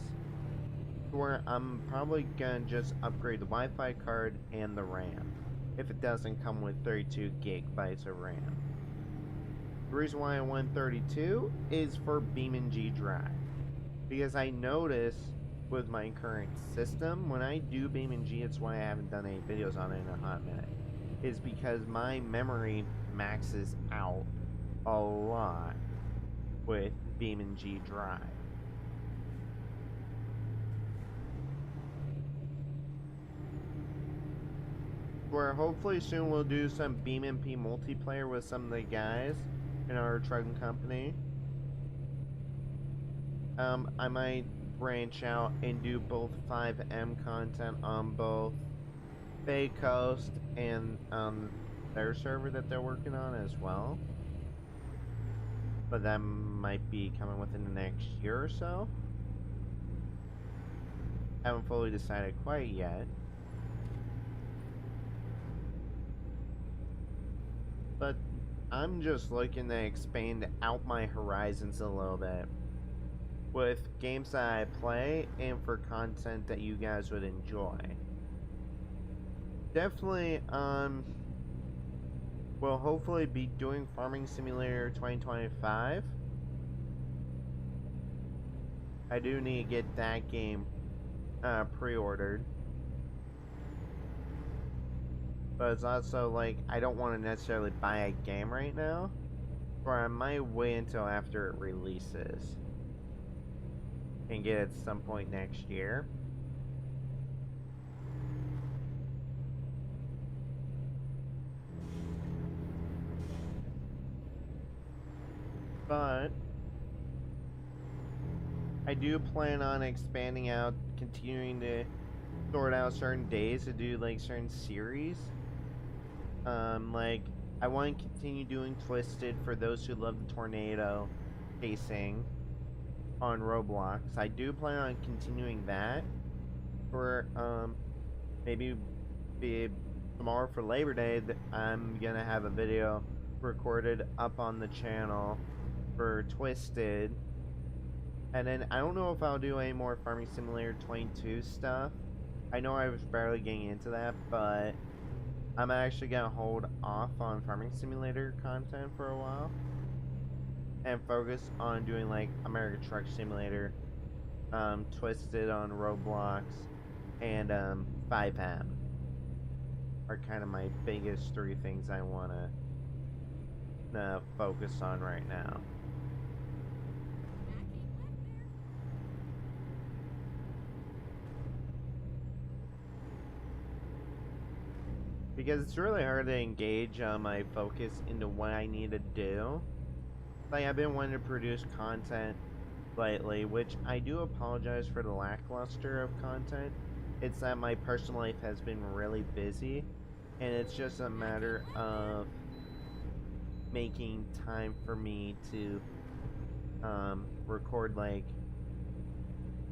where I'm probably gonna just upgrade the Wi-Fi card and the RAM if it doesn't come with 32 gigabytes of RAM. The reason why I went 32 is for BeamNG drive, because I notice with my current system, when I do BeamNG, it's why I haven't done any videos on it in a hot minute, is because my memory maxes out a lot with BeamNG drive. where hopefully soon we'll do some BeamNP multiplayer with some of the guys in our trucking company. I might branch out and do both 5M content on both Bay Coast and their server that they're working on as well. But that might be coming within the next year or so. Haven't fully decided quite yet. But I'm just looking to expand out my horizons a little bit with games that I play and for content that you guys would enjoy. Definitely we'll hopefully be doing Farming Simulator 2025. I do need to get that game pre-ordered. But it's also like I don't want to necessarily buy a game right now, or I might wait until after it releases and get it at some point next year. But I do plan on expanding out, continuing to sort out certain days to do like certain series. Like I want to continue doing Twisted for those who love the tornado chasing on Roblox. I do plan on continuing that for maybe be tomorrow for Labor Day. I'm gonna have a video recorded up on the channel for Twisted. And then I don't know if I'll do any more Farming Simulator 22 stuff. I know I was barely getting into that, but I'm actually gonna hold off on Farming Simulator content for a while and focus on doing like American Truck Simulator, Twisted on Roblox, and 5M are kind of my biggest three things I wanna focus on right now. Because it's really hard to engage my focus into what I need to do. Like, I've been wanting to produce content lately, which I do apologize for the lackluster of content. It's that my personal life has been really busy, and it's just a matter of making time for me to record. Like,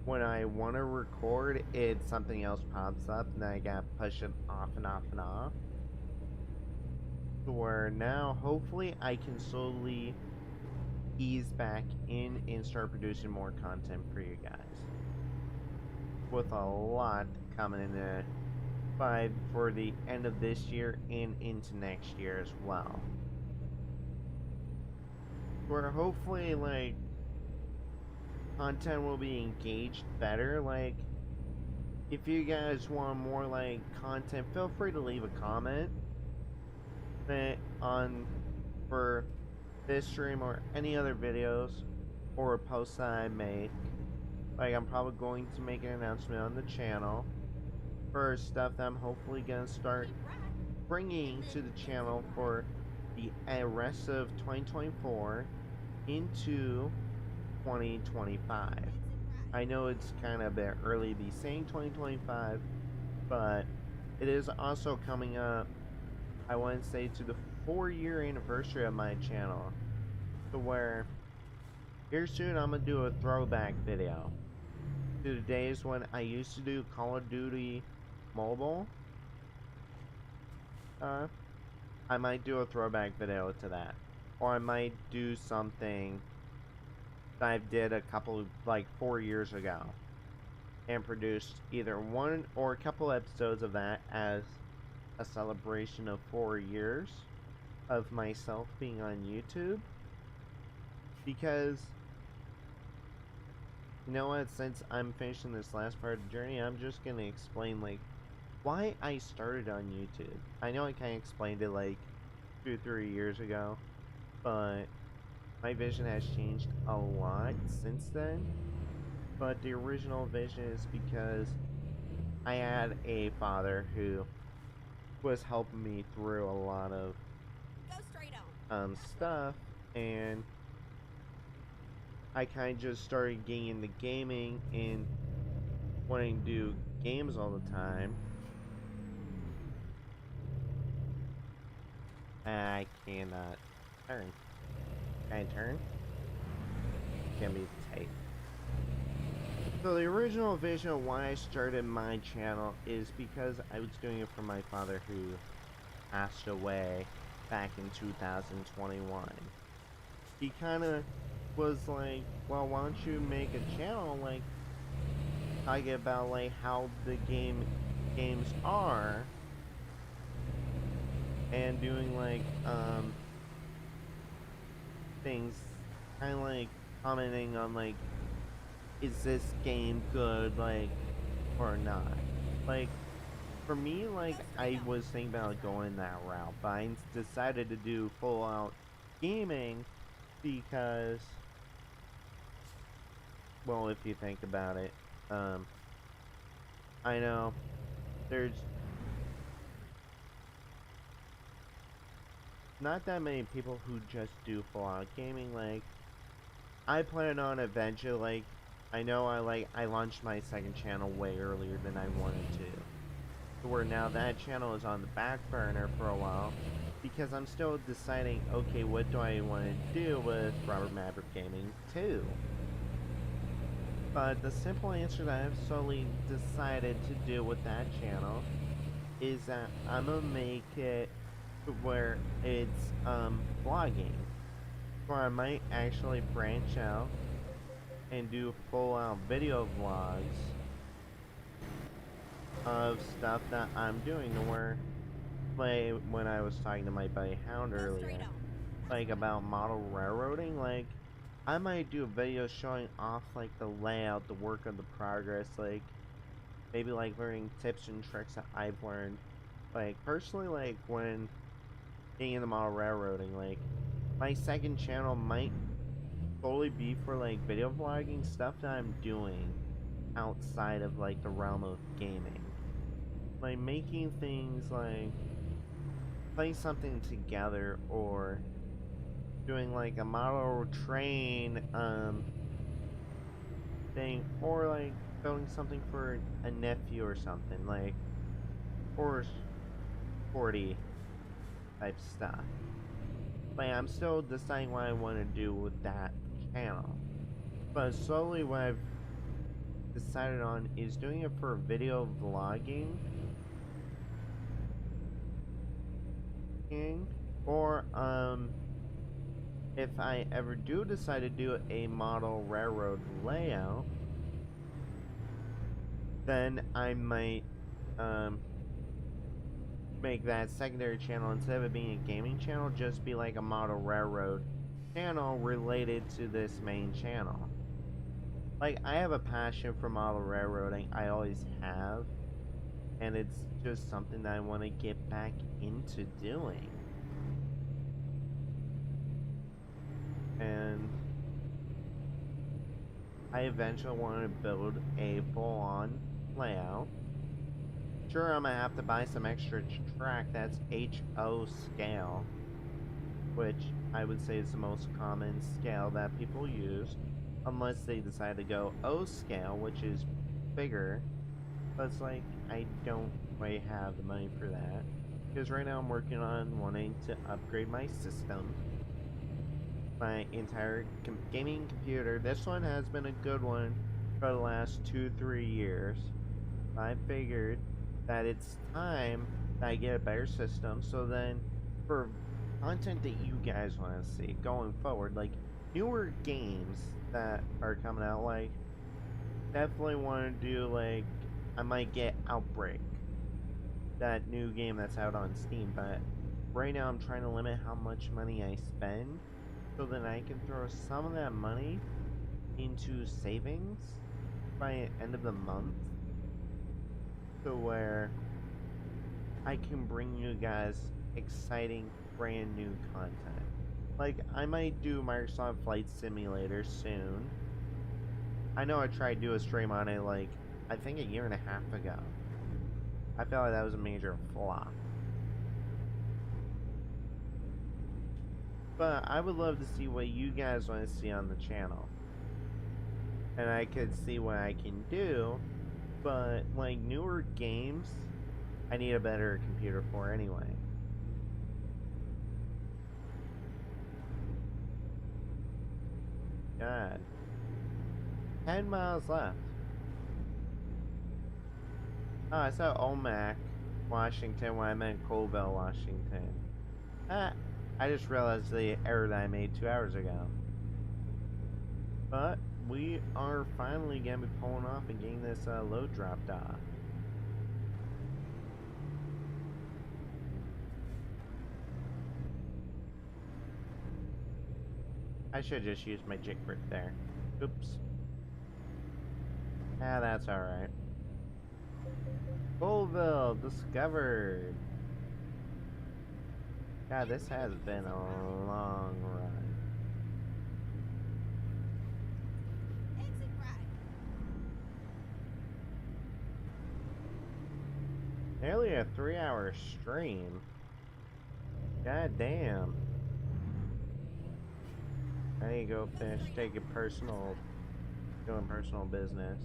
when I want to record, something else pops up, and I gotta push it off and off and off. Where now, hopefully, I can slowly ease back in and start producing more content for you guys. With a lot coming in for the end of this year and into next year as well. Where hopefully, like, content will be engaged better. Like, if you guys want more like content, feel free to leave a comment for this stream or any other videos or posts that I make. Like, I'm probably going to make an announcement on the channel for stuff that I'm hopefully gonna start bringing to the channel for the rest of 2024 into 2025. I know it's kind of a bit early to be saying 2025, but it is also coming up, I want to say, to the 4-year anniversary of my channel, to where here soon I'm gonna do a throwback video to the days when I used to do Call of Duty Mobile. I might do a throwback video to that, or I might do something I did a couple, like 4 years ago, and produced either one or a couple episodes of that as a celebration of 4 years of myself being on YouTube. Because, you know what, since I'm finishing this last part of the journey, I'm just gonna explain like why I started on YouTube. I know I kind of explained it like 2-3 years ago, but my vision has changed a lot since then. But the original vision is because I had a father who was helping me through a lot of Go straight on. stuff, and I kind of just started getting into gaming and wanting to do games all the time. I cannot turn. Can I turn? Can be tight. So the original vision of why I started my channel is because I was doing it for my father, who passed away back in 2021. He kind of was like, well, why don't you make a channel like talking about like how the games are, and doing like things, kind of like commenting on like, is this game good, like, or not? Like, for me, like, I was thinking about going that route, but I decided to do full out gaming because, well, if you think about it, I know there's not that many people who just do full out gaming. Like, I plan on eventually, like, I know I launched my second channel way earlier than I wanted to where now that channel is on the back burner for a while, because I'm still deciding, okay, what do I want to do with Robert Maverick Gaming 2? But the simple answer that I've slowly decided to do with that channel is that I'm gonna make it to where it's vlogging, where I might actually branch out and do full out video vlogs of stuff that I'm doing, to where, like, when I was talking to my buddy Hound earlier, like, about model railroading, like, I might do a video showing off, like, the layout, the work of the progress, like, maybe, like, learning tips and tricks that I've learned, like, personally, like, when getting into model railroading. Like, my second channel might solely be for, like, video vlogging stuff that I'm doing outside of, like, the realm of gaming. Like, making things like putting something together, or doing like a model train thing, or like building something for a nephew or something, like, or 40 type stuff. Like, I'm still deciding what I want to do with that channel, but slowly what I've decided on is doing it for video vlogging, or if I ever do decide to do a model railroad layout, then I might make that secondary channel, instead of it being a gaming channel, just be like a model railroad channel related to this main channel. Like, I have a passion for model railroading, I always have, and it's just something that I want to get back into doing. And I eventually want to build a full-on layout. Sure, I'm gonna have to buy some extra track that's HO scale, which I would say is the most common scale that people use, unless they decide to go O scale, which is bigger. But it's like, I don't quite have the money for that, because right now I'm working on wanting to upgrade my system, my entire gaming computer. This one has been a good one for the last 2-3 years. I figured that it's time that I get a better system, so then for content that you guys want to see going forward, like newer games that are coming out, like, definitely want to do, like, I might get Outbreak, that new game that's out on Steam, but right now I'm trying to limit how much money I spend, so that I can throw some of that money into savings by the end of the month, to where I can bring you guys exciting brand new content. Like, I might do Microsoft Flight Simulator soon. I know I tried to do a stream on it, like, I think a year and a half ago. I felt like that was a major flop. But I would love to see what you guys want to see on the channel. And I could see what I can do. But, like, newer games, I need a better computer for anyway. God. 10 miles left. Oh, I saw Omak, Washington, when I meant Colville, Washington. I just realized the error that I made 2 hours ago. But we are finally going to be pulling off and getting this load dropped off. I should just use my jig grip there. Oops. Ah, that's alright. Colville discovered. God, this has been a long run. Exit right. Nearly a 3-hour stream. God damn. I need to go finish taking doing personal business.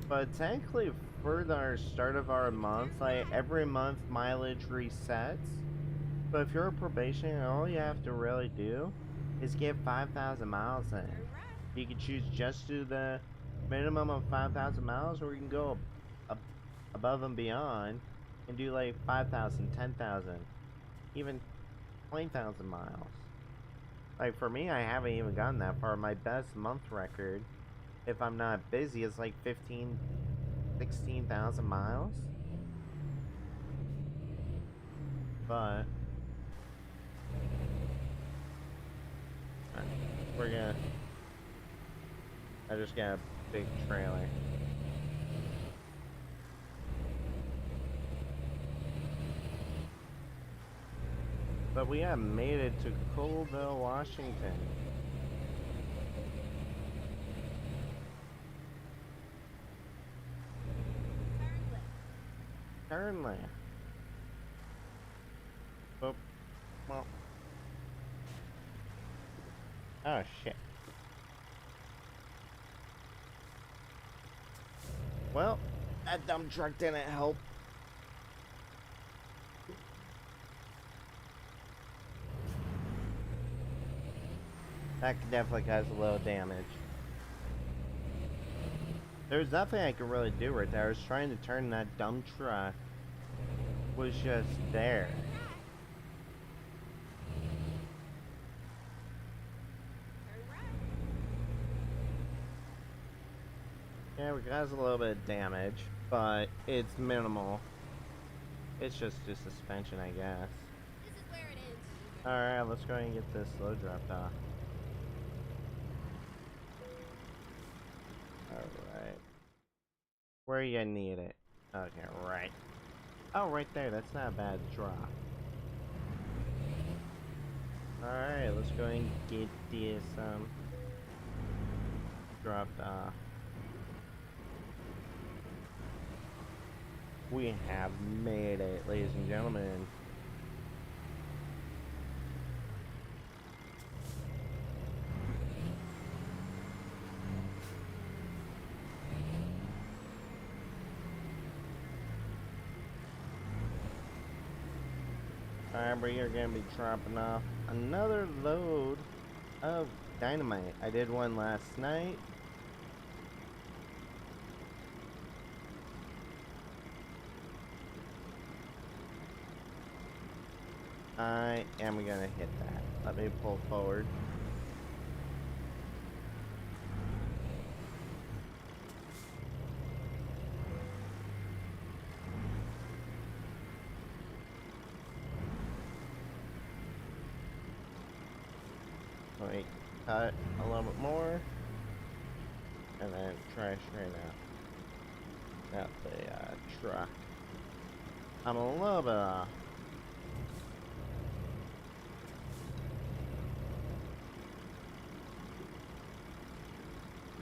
But technically, for our start of our month, like every month mileage resets. But if you're a probationer, all you have to really do is get 5,000 miles in. You can choose just to the minimum of 5,000 miles, or you can go above and beyond and do like 5,000, 10,000, even 20,000 miles. Like for me, I haven't even gotten that far. My best month record, if I'm not busy, is like 15, 16,000 miles. But I just got a big trailer. But we have made it to Colville, Washington. Turn left. Oh, well. Oh, shit. Well, that dump truck didn't help. That definitely caused a little damage. There's nothing I could really do right there. I was trying to turn, that dump truck was just there. Yeah, we caused a little bit of damage, but it's minimal. It's just the suspension, I guess. This is where it ends. Alright, let's go ahead and get this load dropped off. Alright. Where you need it? Okay, right. Oh, right there. That's not a bad drop. Alright, let's go ahead and get this dropped off. We have made it, ladies and gentlemen. Alright, we are going to be dropping off another load of dynamite. I did one last night. I am going to hit that. Let me pull forward. Let me cut a little bit more. And then try straight out the truck. I'm a little bit off.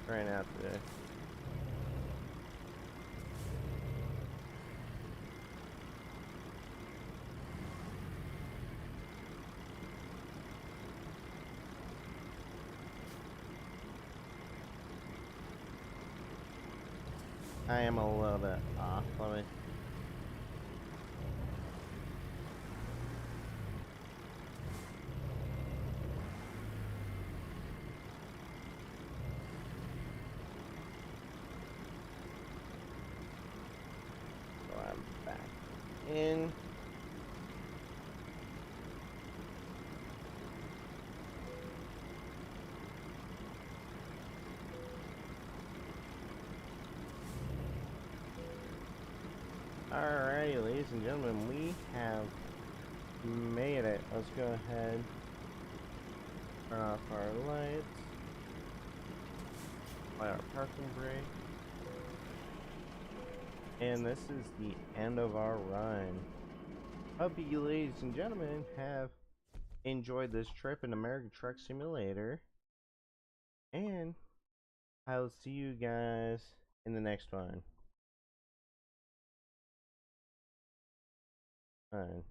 Trying out the I am a little bit off. Let me. So I'm back in. Alrighty, ladies and gentlemen, we have made it. Let's go ahead, turn off our lights, apply our parking brake, and this is the end of our run. Hope you, ladies and gentlemen, have enjoyed this trip in American Truck Simulator, and I'll see you guys in the next one. Alright.